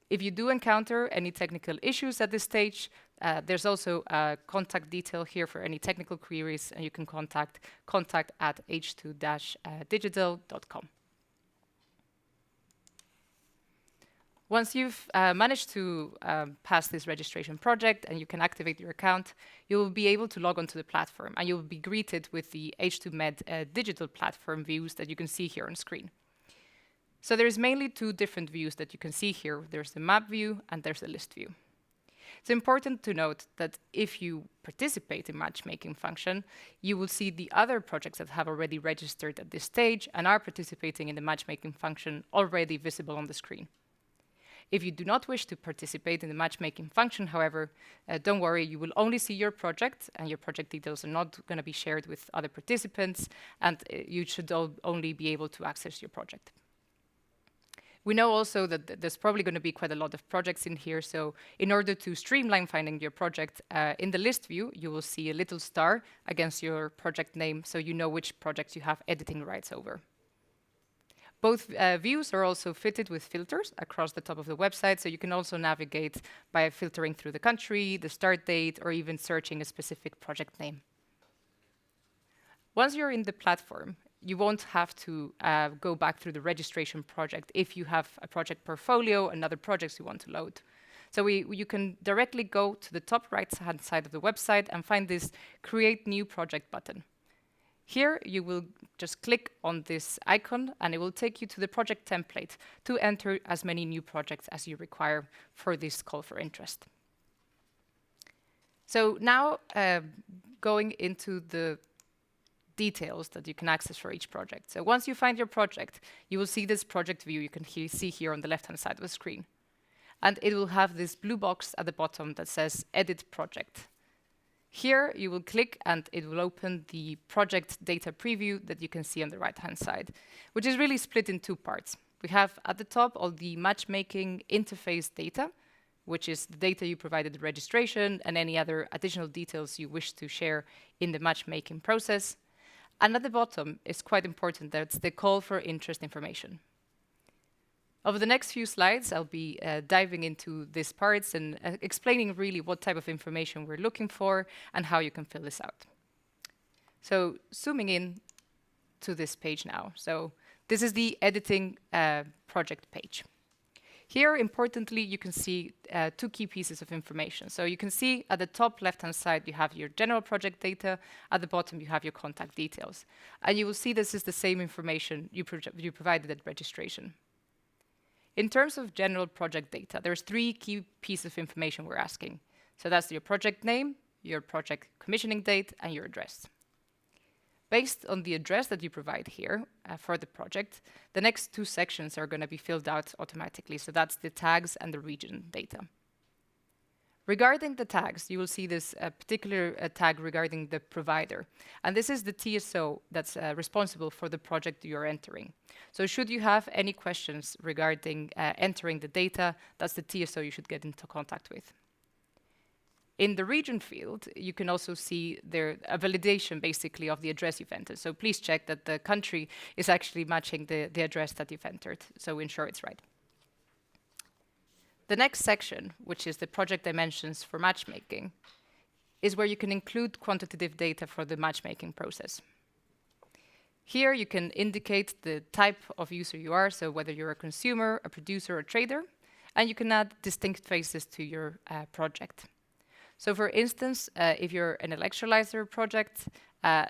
If you do encounter any technical issues at this stage, there's also a contact detail here for any technical queries, and you can contact at h2-digital.com. Once you've managed to pass this registration project and you can activate your account, you will be able to log onto the platform, and you will be greeted with the H2med digital platform views that you can see here on screen. So there's mainly two different views that you can see here. There's the map view and there's the list view. It's important to note that if you participate in matchmaking function, you will see the other projects that have already registered at this stage and are participating in the matchmaking function already visible on the screen. If you do not wish to participate in the matchmaking function, however, don't worry, you will only see your project, and your project details are not going to be shared with other participants, and you should only be able to access your project. We know also that there's probably going to be quite a lot of projects in here, so in order to streamline finding your project, in the list view, you will see a little star against your project name, so you know which projects you have editing rights over. Both views are also fitted with filters across the top of the website, so you can also navigate by filtering through the country, the start date, or even searching a specific project name. Once you're in the platform, you won't have to go back through the registration project if you have a project portfolio and other projects you want to load. So you can directly go to the top right-hand side of the website and find this Create New Project button. Here, you will just click on this icon, and it will take you to the project template to enter as many new projects as you require for this call for interest. So now, going into the details that you can access for each project. So once you find your project, you will see this project view you can see here on the left-hand side of the screen. And it will have this blue box at the bottom that says Edit Project. Here, you will click and it will open the project data preview that you can see on the right-hand side, which is really split in two parts. We have at the top all the matchmaking interface data, which is the data you provided the registration and any other additional details you wish to share in the matchmaking process. And at the bottom, it's quite important that it's the call for interest information. Over the next few slides, I'll be diving into these parts and explaining really what type of information we're looking for and how you can fill this out. So zooming in to this page now. So this is the editing project page. Here, importantly, you can see two key pieces of information. So you can see at the top left-hand side, you have your general project data. At the bottom, you have your contact details. And you will see this is the same information you provided at registration. In terms of general project data, there's three key pieces of information we're asking. So that's your project name, your project commissioning date, and your address. Based on the address that you provide here for the project, the next two sections are going to be filled out automatically. So that's the tags and the region data. Regarding the tags, you will see this particular tag regarding the provider. And this is the TSO that's responsible for the project you're entering. So should you have any questions regarding entering the data, that's the TSO you should get into contact with. In the region field, you can also see a validation, basically, of the address you've entered. So please check that the country is actually matching the address that you've entered, so ensure it's right. The next section, which is the project dimensions for matchmaking, is where you can include quantitative data for the matchmaking process. Here, you can indicate the type of user you are, so whether you're a consumer, a producer, or a trader, and you can add distinct phases to your project. So for instance, if you're an electrolyzer project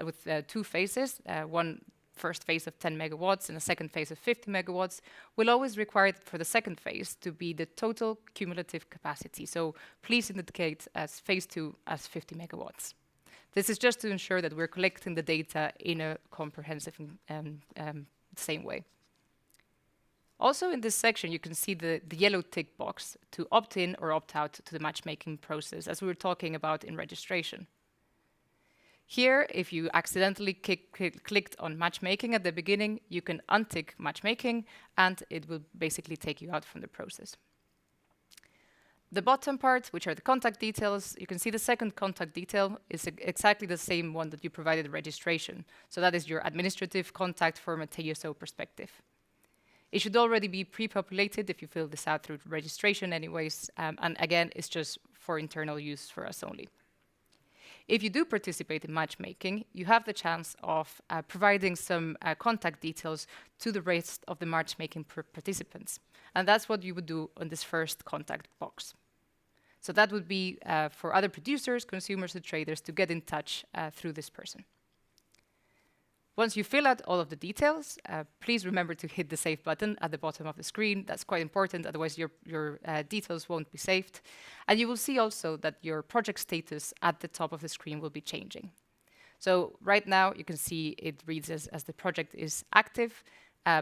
with two phases, one first phase of 10 megawatts and a second phase of 50 megawatts, we'll always require for the second phase to be the total cumulative capacity. So please indicate as phase 2 as 50 megawatts. This is just to ensure that we're collecting the data in a comprehensive same way. Also in this section, you can see the yellow tick box to opt in or opt out to the matchmaking process, as we were talking about in registration. Here, if you accidentally clicked on matchmaking at the beginning, you can untick matchmaking, and it will basically take you out from the process. The bottom part, which are the contact details, you can see the second contact detail is exactly the same one that you provided at registration. So that is your administrative contact from a TSO perspective. It should already be pre-populated if you fill this out through registration anyways, and again, it's just for internal use for us only. If you do participate in matchmaking, you have the chance of providing some contact details to the rest of the matchmaking participants. And that's what you would do on this first contact box. So that would be for other producers, consumers, and traders to get in touch through this person. Once you fill out all of the details, please remember to hit the Save button at the bottom of the screen. That's quite important, otherwise your details won't be saved. And you will see also that your project status at the top of the screen will be changing. So right now, you can see it reads as the project is active,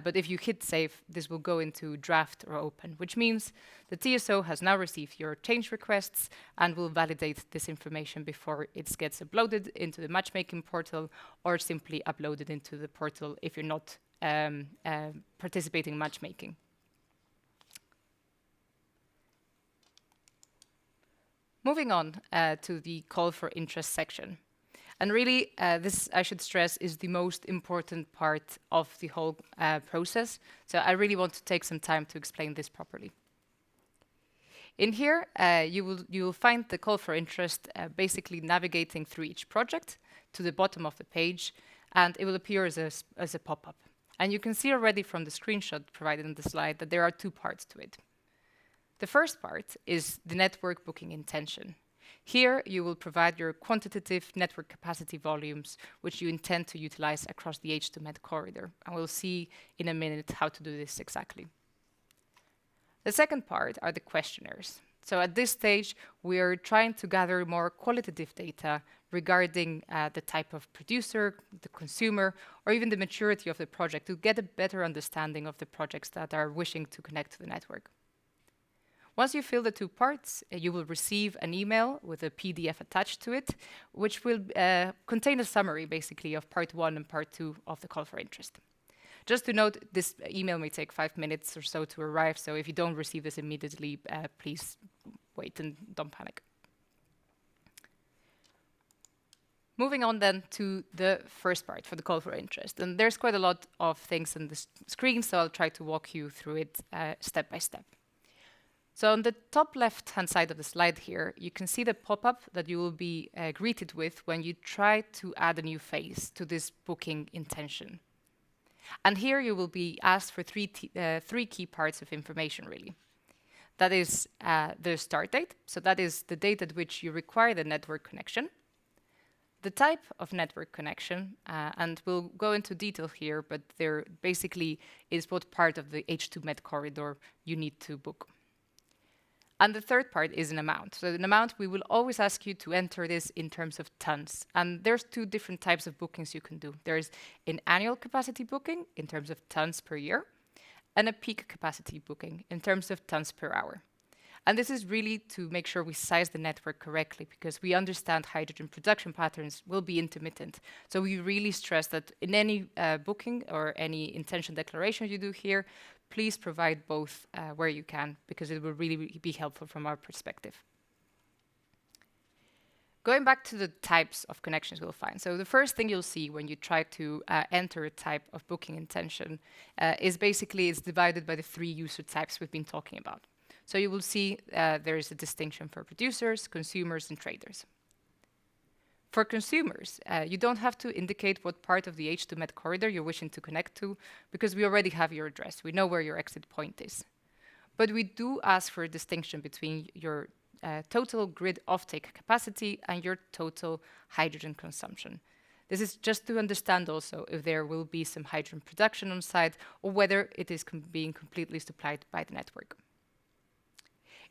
but if you hit save, this will go into draft or open, which means the TSO has now received your change requests and will validate this information before it gets uploaded into the matchmaking portal or simply uploaded into the portal if you're not participating in matchmaking. Moving on to the call for interest section. And really, this, I should stress, is the most important part of the whole process. So I really want to take some time to explain this properly. In here, you will find the call for interest basically navigating through each project to the bottom of the page, and it will appear as a pop-up. And you can see already from the screenshot provided in the slide that there are two parts to it. The first part is the network booking intention. Here, you will provide your quantitative network capacity volumes, which you intend to utilize across the H2med corridor. And we'll see in a minute how to do this exactly. The second part are the questionnaires. So at this stage, we are trying to gather more qualitative data regarding the type of producer, the consumer, or even the maturity of the project to get a better understanding of the projects that are wishing to connect to the network. Once you fill the two parts, you will receive an email with a PDF attached to it, which will contain a summary, basically, of part 1 and part 2 of the call for interest. Just to note, this email may take 5 minutes or so to arrive, so if you don't receive this immediately, please wait and don't panic. Moving on then to the first part for the call for interest. And there's quite a lot of things on the screen, so I'll try to walk you through it step by step. So on the top left-hand side of the slide here, you can see the pop-up that you will be greeted with when you try to add a new phase to this booking intention. And here you will be asked for three key parts of information, really. That is the start date, so that is the date at which you require the network connection, the type of network connection, and we'll go into detail here, but there basically is what part of the H2med corridor you need to book. And the third part is an amount. So an amount, we will always ask you to enter this in terms of tons. And there's two different types of bookings you can do. There's an annual capacity booking in terms of tons per year, and a peak capacity booking in terms of tons per hour. And this is really to make sure we size the network correctly, because we understand hydrogen production patterns will be intermittent. So we really stress that in any booking or any intention declaration you do here, please provide both where you can, because it will really be helpful from our perspective. Going back to the types of connections we'll find. So the first thing you'll see when you try to enter a type of booking intention is basically it's divided by the 3 user types we've been talking about. So you will see there is a distinction for producers, consumers, and traders. For consumers, you don't have to indicate what part of the H2med corridor you're wishing to connect to, because we already have your address. We know where your exit point is. But we do ask for a distinction between your total grid offtake capacity and your total hydrogen consumption. This is just to understand also if there will be some hydrogen production on site or whether it is being completely supplied by the network.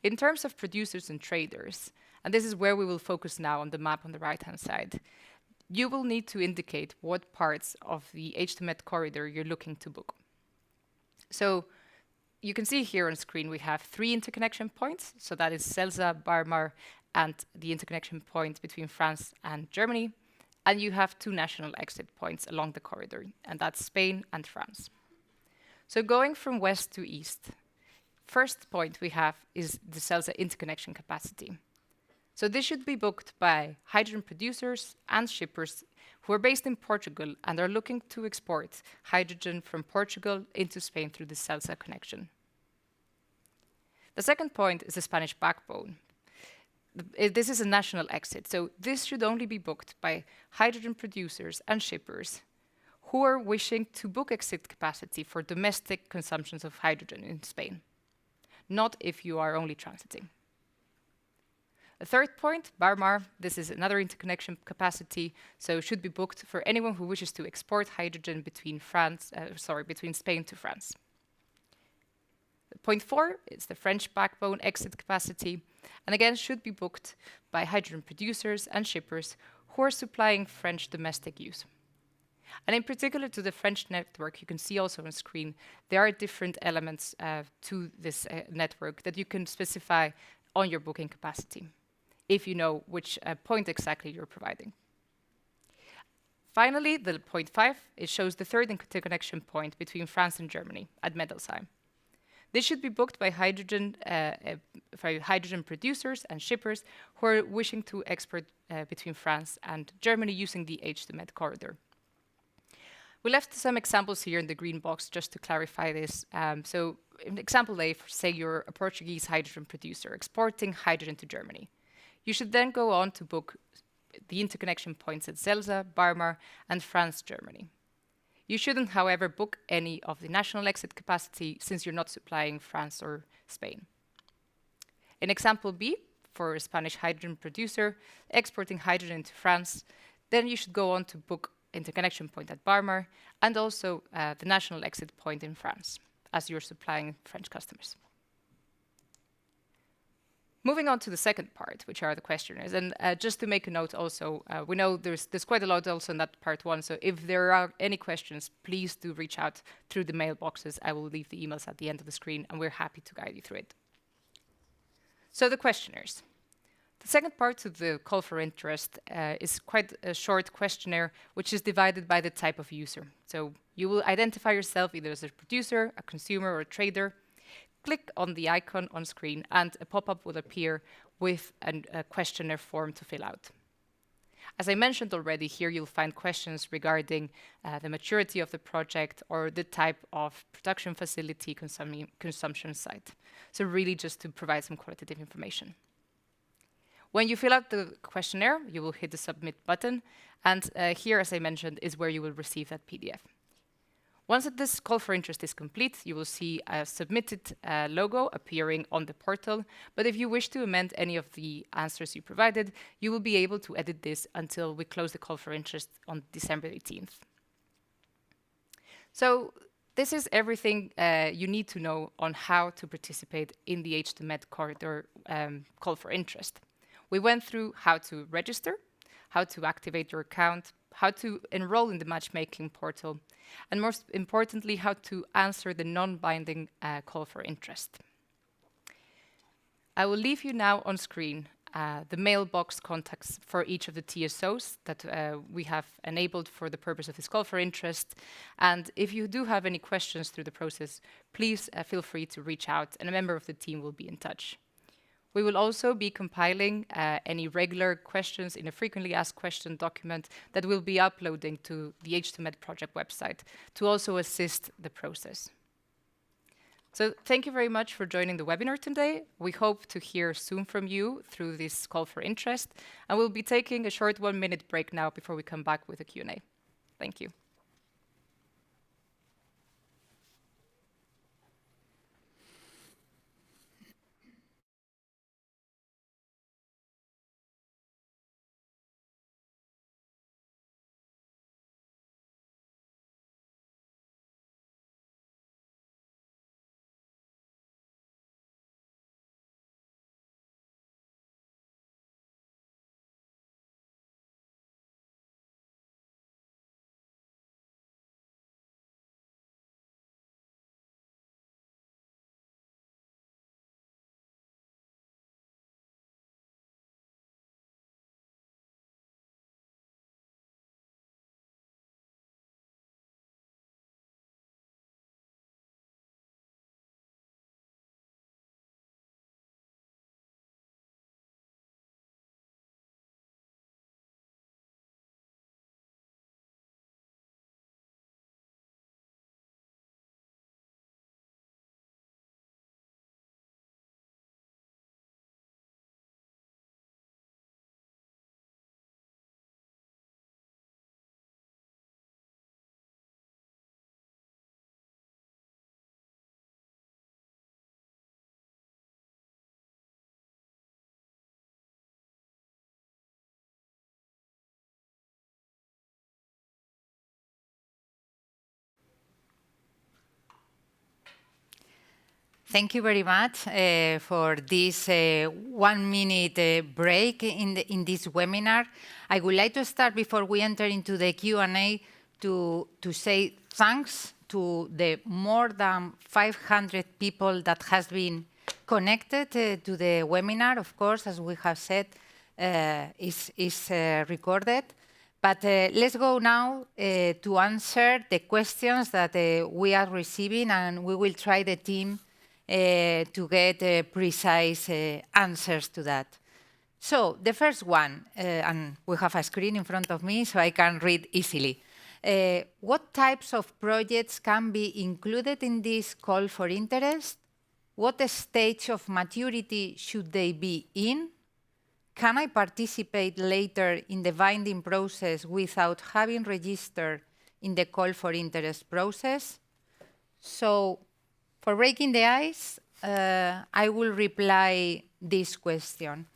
In terms of producers and traders, and this is where we will focus now on the map on the right-hand side, you will need to indicate what parts of the H2med corridor you're looking to book. So you can see here on screen we have 3 interconnection points. So that is Celsa, Barmar, and the interconnection point between France and Germany. And you have 2 national exit points along the corridor, and that's Spain and France. So going from west to east, first point we have is the Celsa interconnection capacity. So this should be booked by hydrogen producers and shippers who are based in Portugal and are looking to export hydrogen from Portugal into Spain through the Celsa connection. The second point is the Spanish backbone. This is a national exit, so this should only be booked by hydrogen producers and shippers who are wishing to book exit capacity for domestic consumptions of hydrogen in Spain, not if you are only transiting. The third point, Barmar, this is another interconnection capacity, so should be booked for anyone who wishes to export hydrogen between Spain to France. Point 4 is the French backbone exit capacity, and again should be booked by hydrogen producers and shippers who are supplying French domestic use. And in particular to the French network, you can see also on screen, there are different elements to this network that you can specify on your booking capacity, if you know which point exactly you're providing. Finally, the point 5, it shows the third interconnection point between France and Germany at Medelsheim. This should be booked by hydrogen producers and shippers who are wishing to export between France and Germany using the H2med corridor. We left some examples here in the green box just to clarify this. So in example A, say you're a Portuguese hydrogen producer exporting hydrogen to Germany. You should then go on to book the interconnection points at Zelsa, Barmar, and France, Germany. You shouldn't, however, book any of the national exit capacity since you're not supplying France or Spain. In example B, for a Spanish hydrogen producer exporting hydrogen to France, then you should go on to book interconnection point at Barmar and also the national exit point in France, as you're supplying French customers. Moving on to the second part, which are the questionnaires. And just to make a note also, we know there's quite a lot also in that part 1, so if there are any questions, please do reach out through the mailboxes. I will leave the emails at the end of the screen, and we're happy to guide you through it. So the questionnaires. The second part of the call for interest is quite a short questionnaire, which is divided by the type of user. So you will identify yourself either as a producer, a consumer, or a trader. Click on the icon on screen and a pop-up will appear with a questionnaire form to fill out. As I mentioned already, here you'll find questions regarding the maturity of the project or the type of production facility consumption site. So really just to provide some qualitative information. When you fill out the questionnaire, you will hit the submit button, and here, as I mentioned, is where you will receive that PDF. Once this call for interest is complete, you will see a submitted logo appearing on the portal. But if you wish to amend any of the answers you provided, you will be able to edit this until we close the call for interest on December 18th. So this is everything you need to know on how to participate in the H2med corridor call for interest. We went through how to register, how to activate your account, how to enroll in the matchmaking portal, and most importantly, how to answer the non-binding call for interest. I will leave you now on screen the mailbox contacts for each of the TSOs that we have enabled for the purpose of this call for interest. And if you do have any questions through the process, please feel free to reach out and a member of the team will be in touch. We will also be compiling any regular questions in a frequently asked question document that we'll be uploading to the H2med project website to also assist the process. So thank you very much for joining the webinar today. We hope to hear soon from you through this call for interest, and we'll be taking a short 1-minute break now before we come back with a Q&A. Thank you. Thank you very much for this 1-minute break in this webinar. I would like to start, before we enter into the Q&A, to say thanks to the more than 500 people that has been connected to the webinar. Of course, as we have said, is recorded. But let's go now to answer the questions that we are receiving, and we will try the team to get precise answers to that. So the first one, and we have a screen in front of me so I can read easily. What types of projects can be included in this call for interest? What stage of maturity should they be in? Can I participate later in the binding process without having registered in the call for interest process? So for breaking the ice, I will reply this question.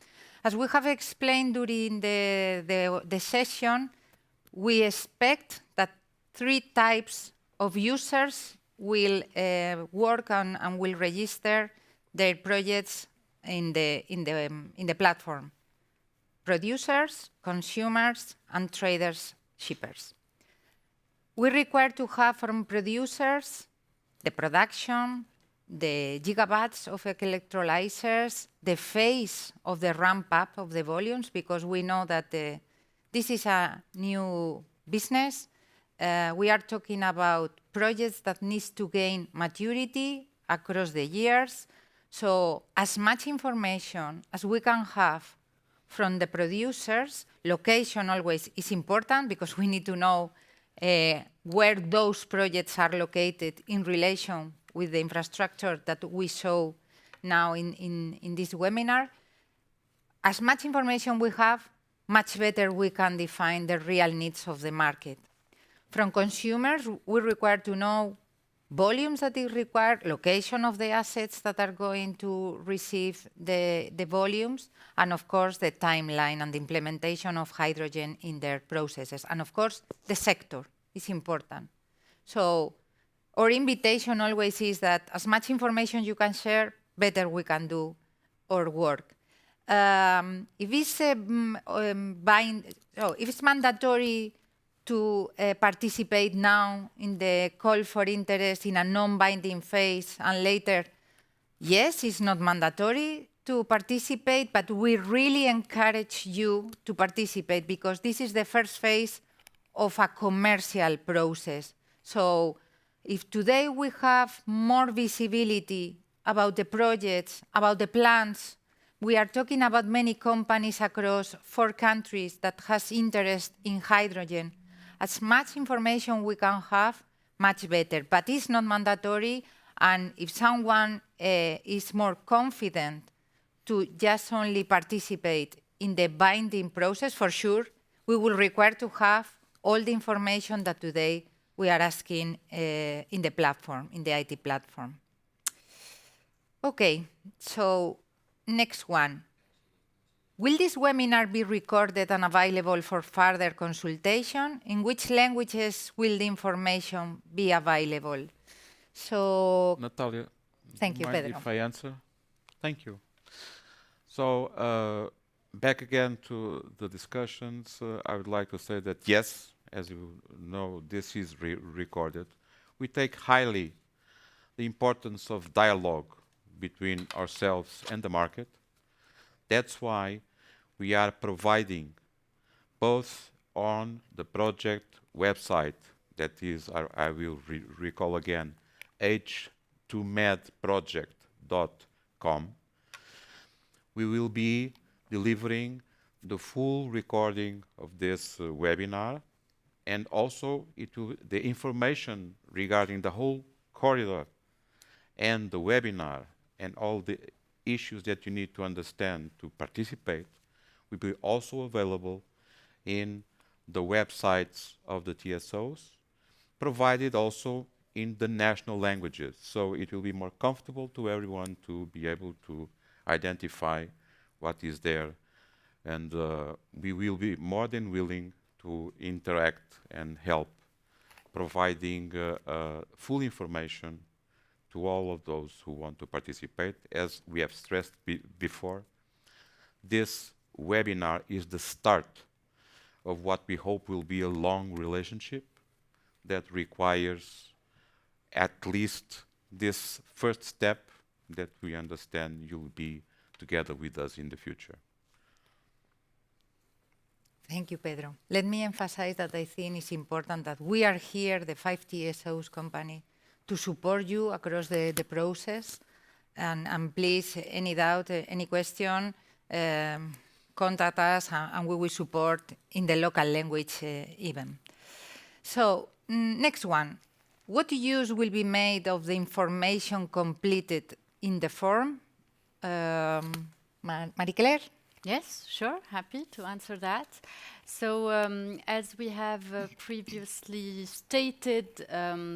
As we have explained during the session, we expect that 3 types of users will work on and will register their projects in the platform: producers, consumers, and traders, shippers. We require to have from producers the production, the gigawatts of electrolyzers, the phase of the ramp-up of the volumes, because we know that this is a new business. We are talking about projects that need to gain maturity across the years. So as much information as we can have from the producers, location always is important because we need to know where those projects are located in relation with the infrastructure that we saw now in this webinar. As much information we have, much better we can define the real needs of the market. From consumers, we require to know volumes that is required, location of the assets that are going to receive the volumes, and of course the timeline and the implementation of hydrogen in their processes. And of course, the sector is important. So our invitation always is that as much information you can share, better we can do our work. If it's mandatory to participate now in the call for interest in a non-binding phase and later, yes, it's not mandatory to participate, but we really encourage you to participate because this is the first phase of a commercial process. So if today we have more visibility about the projects, about the plans, we are talking about many companies across 4 countries that has interest in hydrogen. As much information we can have, much better. But it's not mandatory, and if someone is more confident to just only participate in the binding process, for sure, we will require to have all the information that today we are asking in the platform, in the IT platform. Okay, so next one. Will this webinar be recorded and available for further consultation? In which languages will the information be available? So, Natalia, thank you, mind Pedro. if I answer? Thank you. So, back again to the discussions, I would like to say that yes, as you know, this is recorded. We take highly the importance of dialogue between ourselves and the market. That's why we are providing both on the project website, that is, I will recall again, h2medproject.com. We will be delivering the full recording of this webinar, and also the information regarding the whole corridor and the webinar and all the issues that you need to understand to participate will be also available in the websites of the TSOs, provided also in the national languages. So it will be more comfortable to everyone to be able to identify what is there. And we will be more than willing to interact and help, providing full information to all of those who want to participate. As we have stressed before, this webinar is the start of what we hope will be a long relationship, that requires at least this first step that we understand you'll be together with us in the future. Thank you, Pedro. Let me emphasize that I think it's important that we are here, the 5 TSOs company, to support you across the process. And please, any doubt, any question, contact us and we will support in the local language even. So, next one. What use will be made of the information completed in the form? Marie-Claire? Yes, sure, happy to answer that. So, as we have previously stated,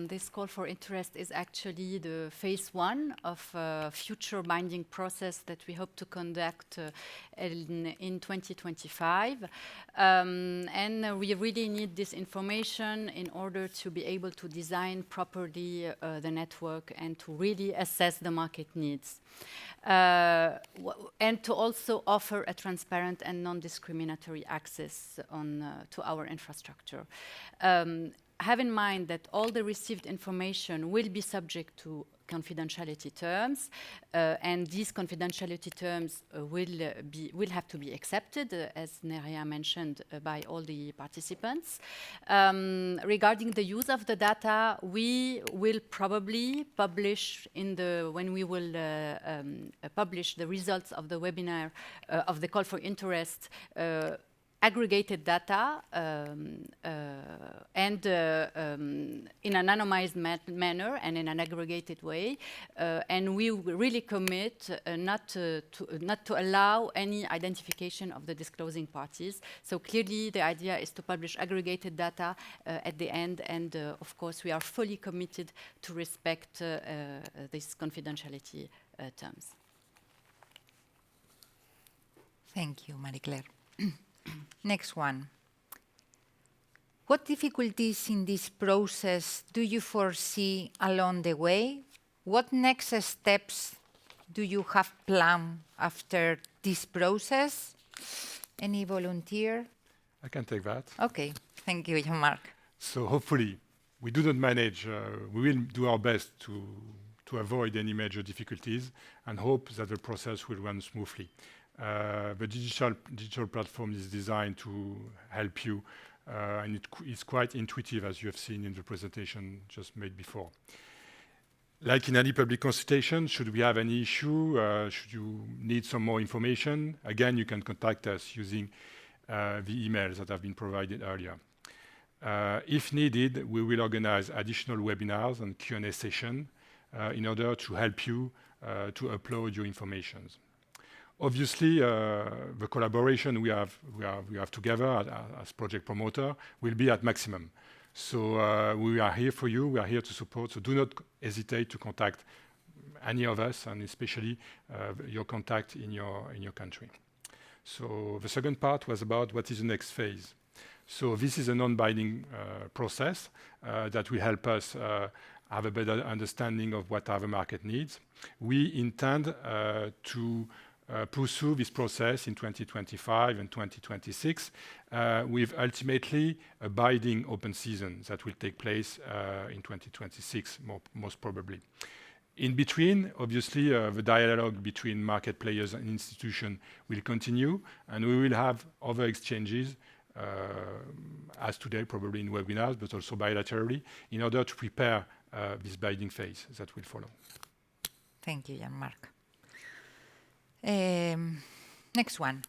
this call for interest is actually the phase 1 of a future binding process that we hope to conduct in 2025. And we really need this information in order to be able to design properly the network and to really assess the market needs. And to also offer a transparent and non-discriminatory access to our infrastructure. Have in mind that all the received information will be subject to confidentiality terms, and these confidentiality terms will have to be accepted, as Nerea mentioned, by all the participants. Regarding the use of the data, we will probably publish when we will publish the results of the webinar of the call for interest. Aggregated data and in an anonymized manner and in an aggregated way, and we really commit not to allow any identification of the disclosing parties. So clearly, the idea is to publish aggregated data at the end, and of course, we are fully committed to respect these confidentiality terms. Thank you, Marie-Claire. Next one. What difficulties in this process do you foresee along the way? What next steps do you have planned after this process? Any volunteer? I can take that. Okay, thank you, Jean-Marc. So hopefully, we do not manage, we will do our best to avoid any major difficulties and hope that the process will run smoothly. The digital platform is designed to help you, and it's quite intuitive, as you have seen in the presentation just made before. Like in any public consultation, should we have any issue, should you need some more information, again, you can contact us using the emails that have been provided earlier. If needed, we will organize additional webinars and Q&A session in order to help you to upload your information. Obviously, the collaboration we have together as project promoter will be at maximum. So we are here for you. We are here to support. So do not hesitate to contact any of us, and especially your contact in your country. So the second part was about what is the next phase. So this is a non-binding process that will help us have a better understanding of what our market needs. We intend to pursue this process in 2025 and 2026 with ultimately a binding open season that will take place in 2026, most probably. In between, obviously, the dialogue between market players and institutions will continue, and we will have other exchanges, as today, probably in webinars, but also bilaterally, in order to prepare this binding phase that will follow. Thank you, Jean-Marc. Next one.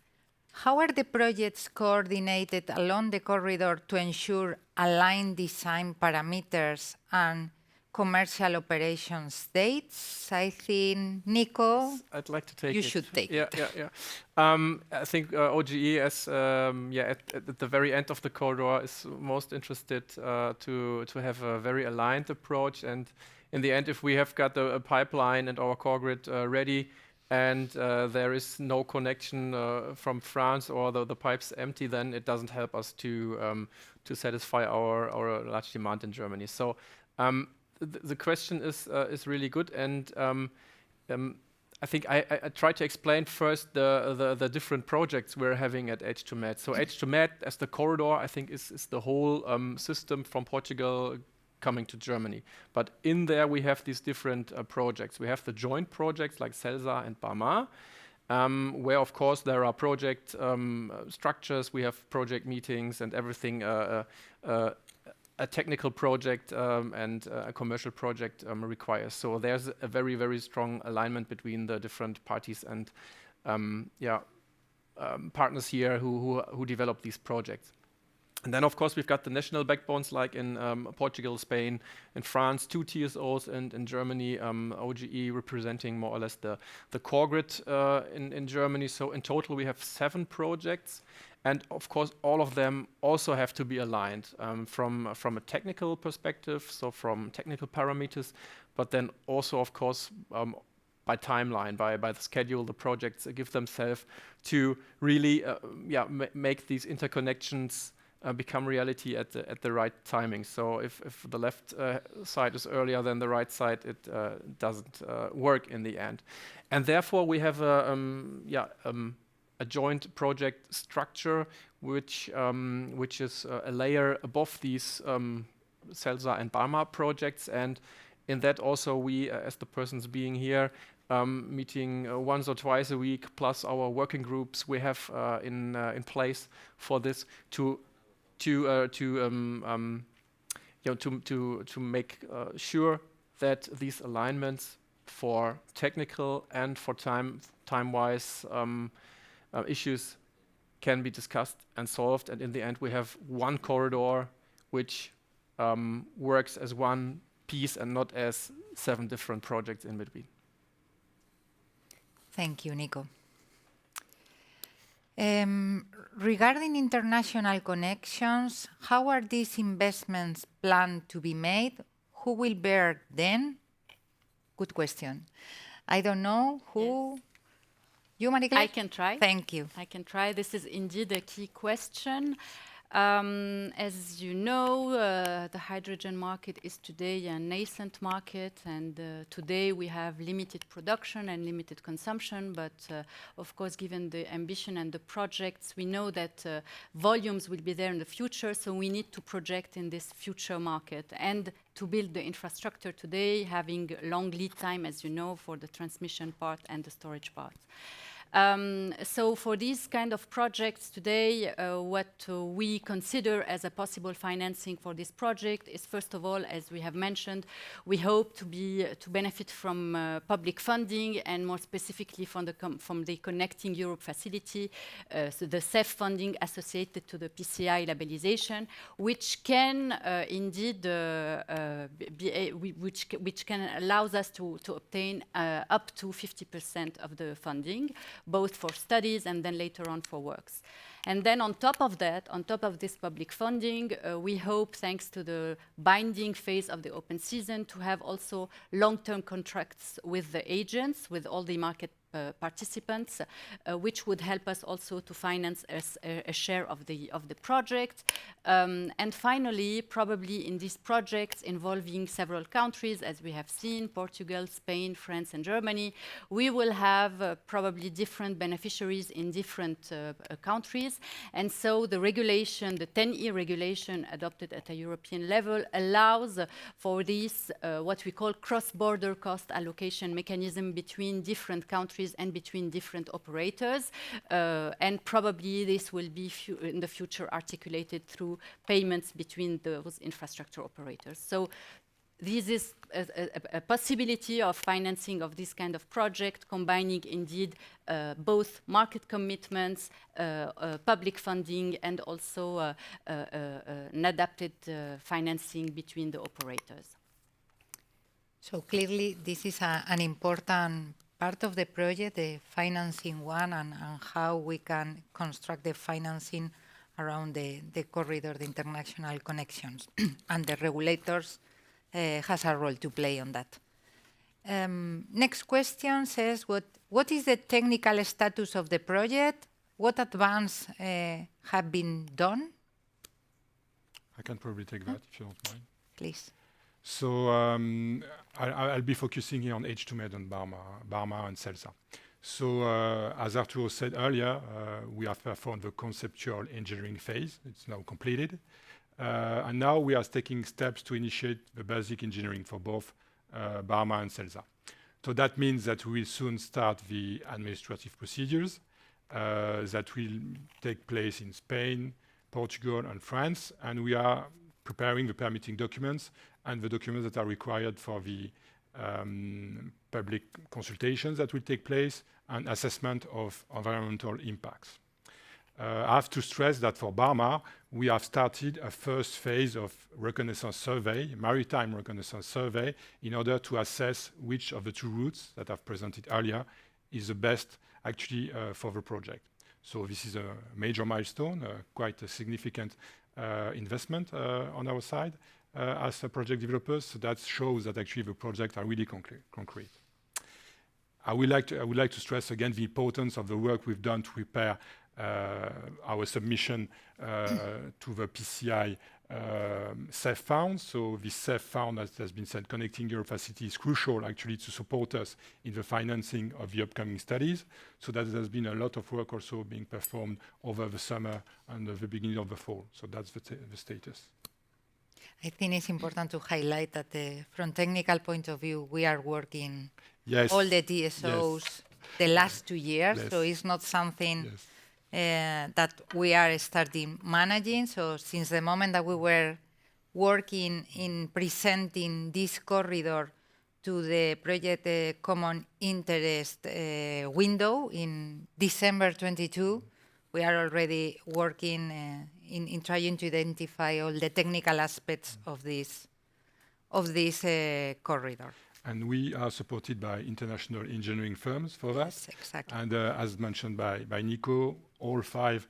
How are the projects coordinated along the corridor to ensure aligned design parameters and commercial operations dates? I think, Nico, I'd like to take you it. should take it. Yeah. I think OGE, as at the very end of the corridor, is most interested to have a very aligned approach. And in the end, if we have got a pipeline and our core grid ready, and there is no connection from France or the pipe's empty, then it doesn't help us to satisfy our large demand in Germany. So the question is really good, and I think I try to explain first the different projects we're having at H2med. So H2med as the corridor, I think, is the whole system from Portugal coming to Germany. But in there we have these different projects. We have the joint projects like CELSA and BARMA, where of course there are project structures, we have project meetings and everything, a technical project and a commercial project requires. So there's a very, very strong alignment between the different parties and partners here who develop these projects. And then, of course, we've got the national backbones like in Portugal, Spain, and France, 2 TSOs, and in Germany, OGE representing more or less the core grid in Germany. So in total, we have 7 projects. And of course, all of them also have to be aligned from a technical perspective, so from technical parameters, but then also, of course, by timeline, by the schedule, the projects give themselves to really make these interconnections become reality at the right timing. So if the left side is earlier than the right side, it doesn't work in the end. And therefore, we have a joint project structure, which is a layer above these CELSA and BARMA projects. And in that also we, as the persons being here, meeting once or twice a week, plus our working groups we have in place for this to make sure that these alignments for technical and for time-wise issues can be discussed and solved, and in the end we have one corridor which works as one piece and not as 7 different projects in between. Thank you, Nico. Regarding international connections, how are these investments planned to be made? Who will bear them? Good question. I don't know who. Yes. You, Maricle? I can try. Thank you. I can try. This is indeed a key question. As you know, the hydrogen market is today a nascent market, and today we have limited production and limited consumption, but of course, given the ambition and the projects, we know that volumes will be there in the future, so we need to project in this future market and to build the infrastructure today, having long lead time, as you know, for the transmission part and the storage part. So for these kind of projects today, what we consider as a possible financing for this project is, first of all, as we have mentioned, we hope to benefit from public funding, and more specifically from the Connecting Europe facility, so the CEF funding associated to the PCI labelization, which can indeed which can allows us to obtain up to 50% of the funding, both for studies and then later on for works. And then on top of that, on top of this public funding, we hope, thanks to the binding phase of the open season, to have also long-term contracts with the agents, with all the market participants, which would help us also to finance a share of the project. And finally, probably in these projects involving several countries, as we have seen, Portugal, Spain, France, and Germany, we will have probably different beneficiaries in different countries. And so the regulation, the 10E regulation adopted at a European level, allows for this, what we call cross-border cost allocation mechanism between different countries and between different operators, and probably this will be in the future articulated through payments between those infrastructure operators. So this is a possibility of financing of this kind of project, combining indeed both market commitments, public funding, and also an adapted financing between the operators. So clearly this is an important part of the project, the financing one, and how we can construct the financing around the corridor, the international connections. And the regulators has a role to play on that. Next question says, what is the technical status of the project? What advance have been done? I can probably take that if you don't mind. Please. So I'll be focusing here on H2med and BARMA and CELSA. So as Arturo said earlier, we have performed the conceptual engineering phase. It's now completed. And now we are taking steps to initiate the basic engineering for both Barma and Celsa. So that means that we will soon start the administrative procedures that will take place in Spain, Portugal, and France. And we are preparing the permitting documents and the documents that are required for the public consultations that will take place and assessment of environmental impacts. I have to stress that for Barma, we have started a first phase of reconnaissance survey, maritime reconnaissance survey, in order to assess which of the two routes that I've presented earlier is the best actually for the project. So this is a major milestone, quite a significant investment on our side as a project developers. So that shows that actually the projects are really concrete. I would like to stress again the importance of the work we've done to prepare our submission to the PCI CEF fund. So this CEF fund, as has been said, Connecting Europe facility is crucial actually to support us in the financing of the upcoming studies. So that there's been a lot of work also being performed over the summer and the beginning of the fall. So that's the status. I think it's important to highlight that from technical point of view, we are working all the TSOs the last 2 years. So it's not something that we are starting managing. So since the moment that we were working in presenting this corridor to the project common interest window in December 22, we are already working in trying to identify all the technical aspects of this corridor. And we are supported by international engineering firms for that. Yes, exactly. And as mentioned by Nico, all 5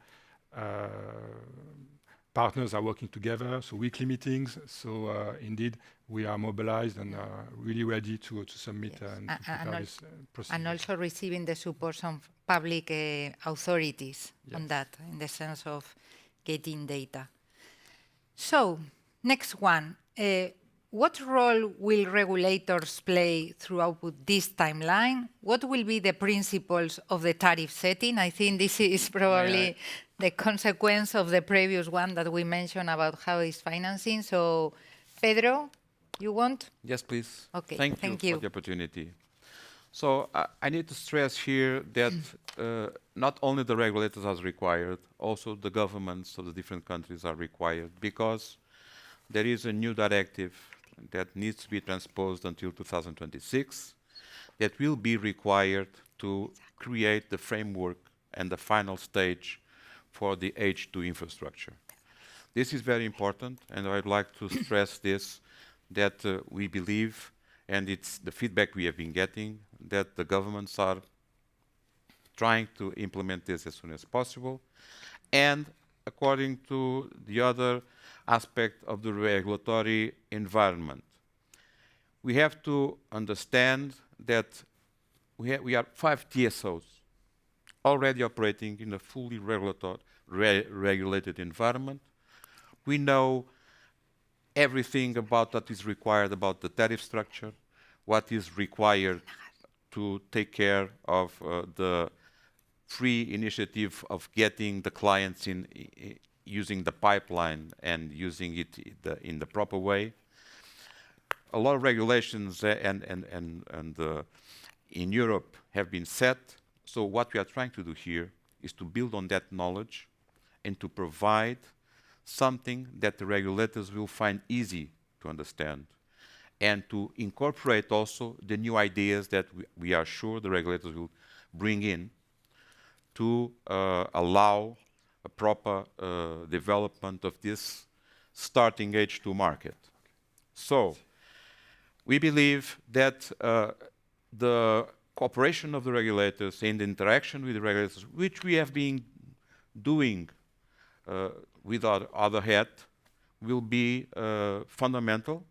partners are working together, so weekly meetings. So indeed, we are mobilized and really ready to submit and to prepare this procedure. And also receiving the support from public authorities on that, in the sense of getting data. So, next one. What role will regulators play throughout this timeline? What will be the principles of the tariff setting? I think this is probably the consequence of the previous one that we mentioned about how is financing. So, Pedro, you want? Yes, please. Okay, Thank you for the opportunity. So I need to stress here that not only the regulators are required, also the governments of the different countries are required, because there is a new directive that needs to be transposed until 2026 that will be required to create the framework and the final stage for the H2 infrastructure. This is very important, and I'd like to stress this, that we believe, and it's the feedback we have been getting, that the governments are trying to implement this as soon as possible. And according to the other aspect of the regulatory environment, we have to understand that we are 5 TSOs already operating in a fully regulated environment. We know everything about what is required about the tariff structure, what is required to take care of the free initiative of getting the clients in using the pipeline and using it in the proper way. A lot of regulations in Europe have been set. So what we are trying to do here is to build on that knowledge and to provide something that the regulators will find easy to understand, and to incorporate also the new ideas that we are sure the regulators will bring in to allow a proper development of this starting H2 market. So we believe that the cooperation of the regulators and the interaction with the regulators, which we have been doing with our other hat, will be fundamental,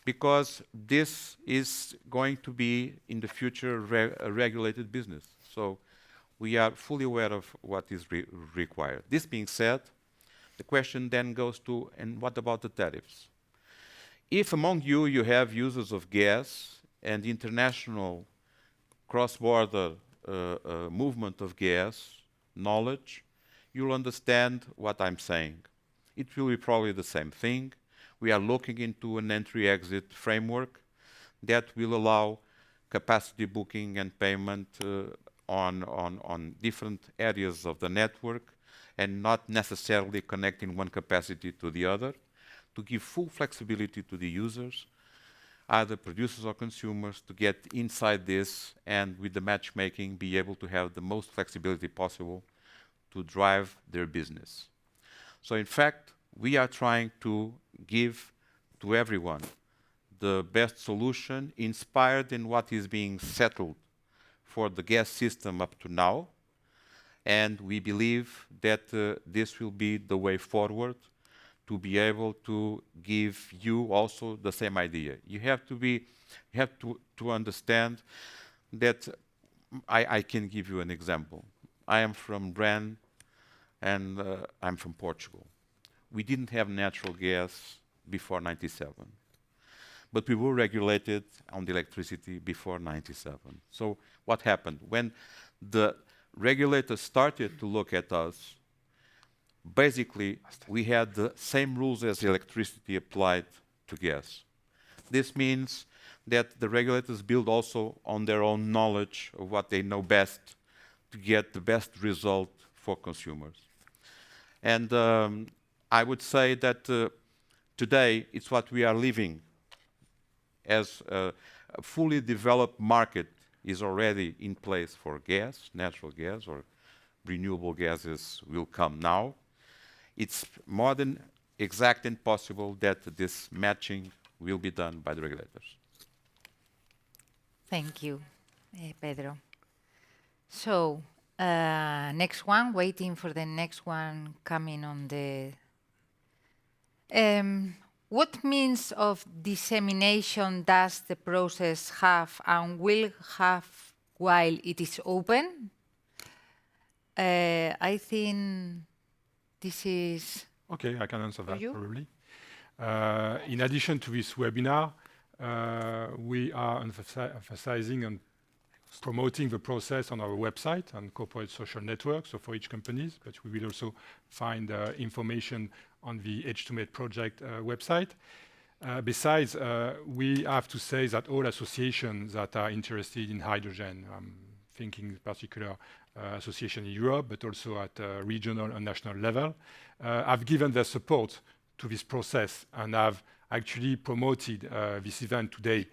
because this is going to be in the future a regulated business. So we are fully aware of what is required. This being said, the question then goes to, and what about the tariffs? If among you have users of gas and international cross-border movement of gas knowledge, you'll understand what I'm saying. it will be probably the same thing. We are looking into an entry-exit framework that will allow capacity booking and payment on different areas of the network and not necessarily connecting one capacity to the other, to give full flexibility to the users, either producers or consumers, to get inside this and with the matchmaking be able to have the most flexibility possible to drive their business. So in fact, we are trying to give to everyone the best solution inspired in what is being settled for the gas system up to now. And we believe that this will be the way forward to be able to give you also the same idea. You have to understand that I can give you an example. I am from REN and I'm from Portugal. We didn't have natural gas before 97. But we were regulated on the electricity before 97. So what happened? When the regulators started to look at us, basically we had the same rules as electricity applied to gas. This means that the regulators build also on their own knowledge of what they know best to get the best result for consumers. And I would say that today it's what we are living as a fully developed market is already in place for gas, natural gas, or renewable gases will come now. It's more than exact and possible that this matching will be done by the regulators. Thank you, Pedro. So, next one, waiting for the next one coming on the... what means of dissemination does the process have and will have while it is open? I think this is... Okay, I can answer that you? probably. In addition to this webinar, we are emphasizing on promoting the process on our website and corporate social networks, so for each companies, but we will also find information on the H2med project website. Besides, we have to say that all associations that are interested in hydrogen, thinking in particular association in Europe, but also at regional and national level, have given their support to this process and have actually promoted this event today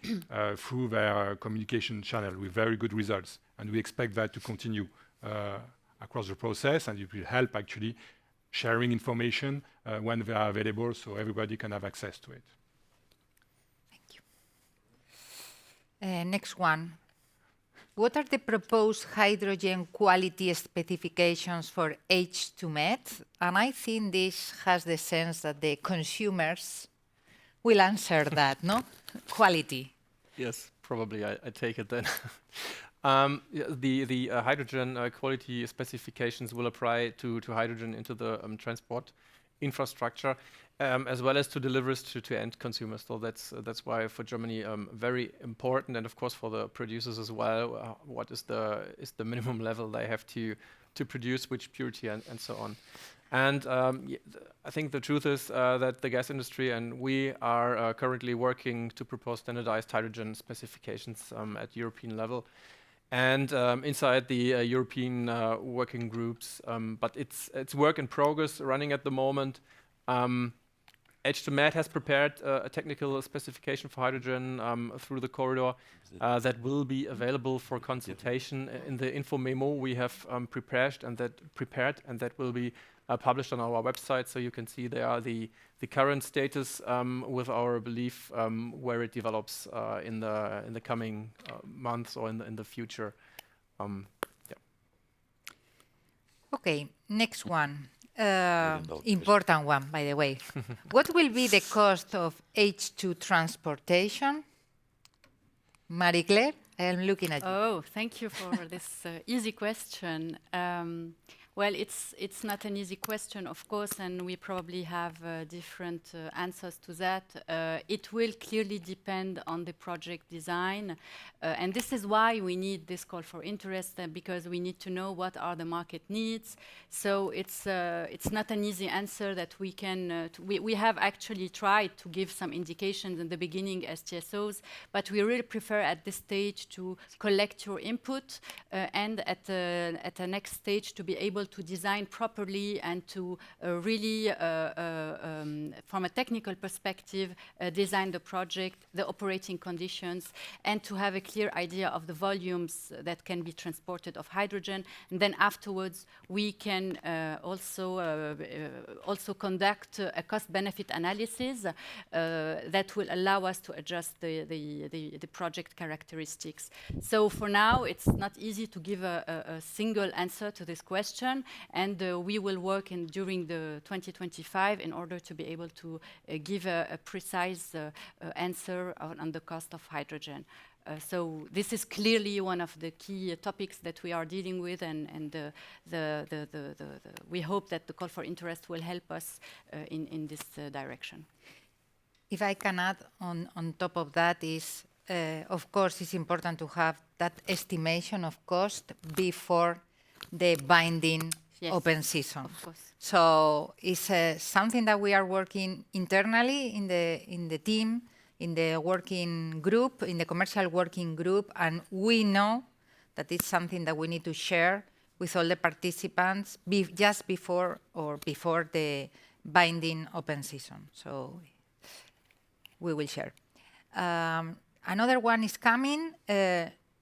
through their communication channel with very good results. And we expect that to continue across the process, and it will help actually sharing information when they are available so everybody can have access to it. Thank you. Next one. What are the proposed hydrogen quality specifications for H2med? And I think this has the sense that the consumers will answer that, no? Quality. Yes, probably. I take it then. The hydrogen quality specifications will apply to hydrogen into the transport infrastructure, as well as to deliveries to end consumers. So that's why for Germany very important, and of course for the producers as well. What is the minimum level they have to produce, which purity and so on. And I think the truth is that the gas industry and we are currently working to propose standardized hydrogen specifications at European level and inside the European working groups. But it's work in progress running at the moment. H2med has prepared a technical specification for hydrogen through the corridor that will be available for consultation in the info memo we have prepared and that will be published on our website, so you can see there the current status with our belief where it develops in the coming months or in the future. Okay, next one. Important one, by the way. What will be the cost of H2 transportation? Marie-Claire, I am looking at you. Oh, thank you for this easy question. Well, it's not an easy question, of course, and we probably have different answers to that. It will clearly depend on the project design, and this is why we need this call for interest, because we need to know what are the market needs. So it's not an easy answer that we can. We have actually tried to give some indications in the beginning as TSOs, but we really prefer at this stage to collect your input and at the next stage to be able to design properly and to really, from a technical perspective, design the project, the operating conditions, and to have a clear idea of the volumes that can be transported of hydrogen. And then afterwards, we can also conduct a cost-benefit analysis that will allow us to adjust the project characteristics. So for now, it's not easy to give a single answer to this question, and we will work during the 2025 in order to be able to give a precise answer on the cost of hydrogen. So this is clearly one of the key topics that we are dealing with, and we hope that the call for interest will help us in this direction. If I can add on top of that is, of course, it's important to have that estimation of cost before the binding open season. Of course. So it's something that we are working internally in the team, in the working group, in the commercial working group, and we know that it's something that we need to share with all the participants just before the binding open season. So we will share. Another one is coming.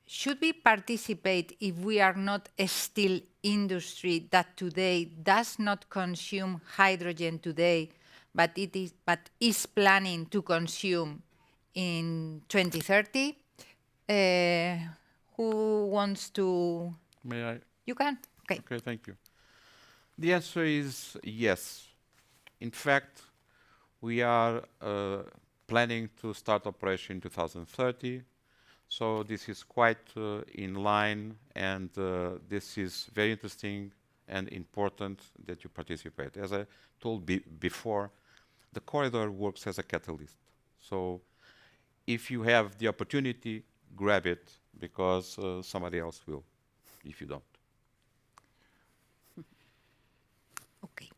Should we participate if we are not a steel industry that today does not consume hydrogen today, but is planning to consume in 2030? Who wants to? May I? You can. Okay. Okay, thank you. The answer is yes. In fact, we are planning to start operation in 2030. So this is quite in line, and this is very interesting and important that you participate. As I told before, the corridor works as a catalyst. So if you have the opportunity, grab it, because somebody else will, if you don't. Okay.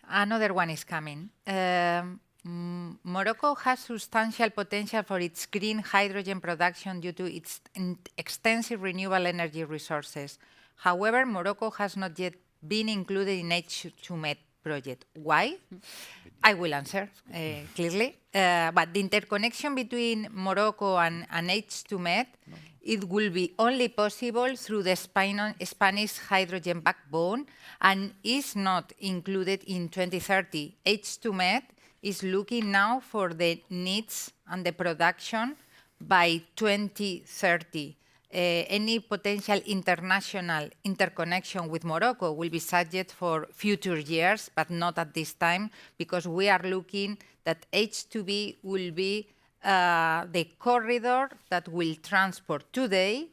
Another one is coming. Morocco has substantial potential for its green hydrogen production due to its extensive renewable energy resources. However, Morocco has not yet been included in H2med project. Why? I will answer clearly. But the interconnection between Morocco and H2med, it will be only possible through the Spanish hydrogen backbone and is not included in 2030. H2med is looking now for the needs and the production by 2030. Any potential international interconnection with Morocco will be subject for future years, but not at this time, because we are looking that H2B will be the corridor that will transport today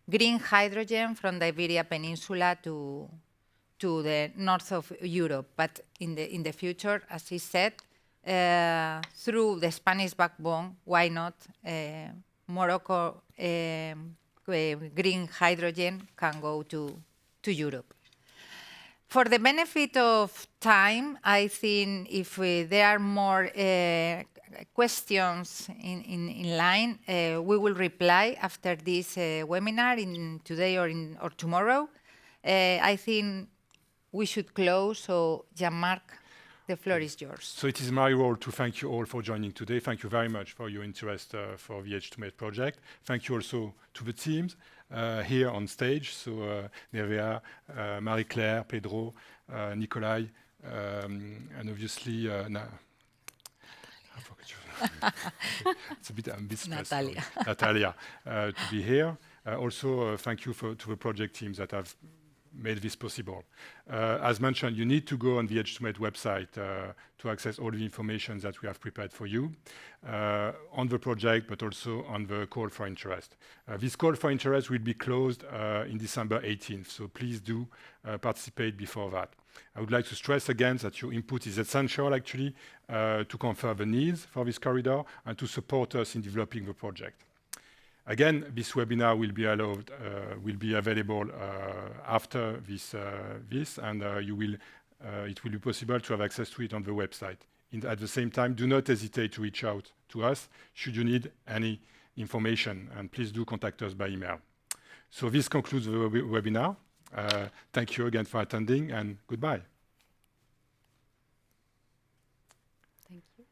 green hydrogen from the Iberia Peninsula to the north of Europe. But in the future, as he said, through the Spanish backbone, why not Morocco green hydrogen can go to Europe. For the benefit of time, I think if there are more questions in line, we will reply after this webinar today or tomorrow. I think we should close, so Jean-Marc, the floor is yours. So it is my role to thank you all for joining today. Thank you very much for your interest for the H2med project. Thank you also to the teams here on stage. So Nevea, Marie-Claire, Pedro, Nikolai, and obviously, I forgot you. It's a bit ambitious. Natalia, to be here. Also, thank you to the project teams that have made this possible. As mentioned, you need to go on the H2med website to access all the information that we have prepared for you on the project, but also on the call for interest. This call for interest will be closed in December 18th, so please do participate before that. I would like to stress again that your input is essential, actually, to confirm the needs for this corridor and to support us in developing the project. Again, this webinar will be available after this, and it will be possible to have access to it on the website. At the same time, do not hesitate to reach out to us should you need any information, and please do contact us by email. So this concludes the webinar. Thank you again for attending, and goodbye. Thank you.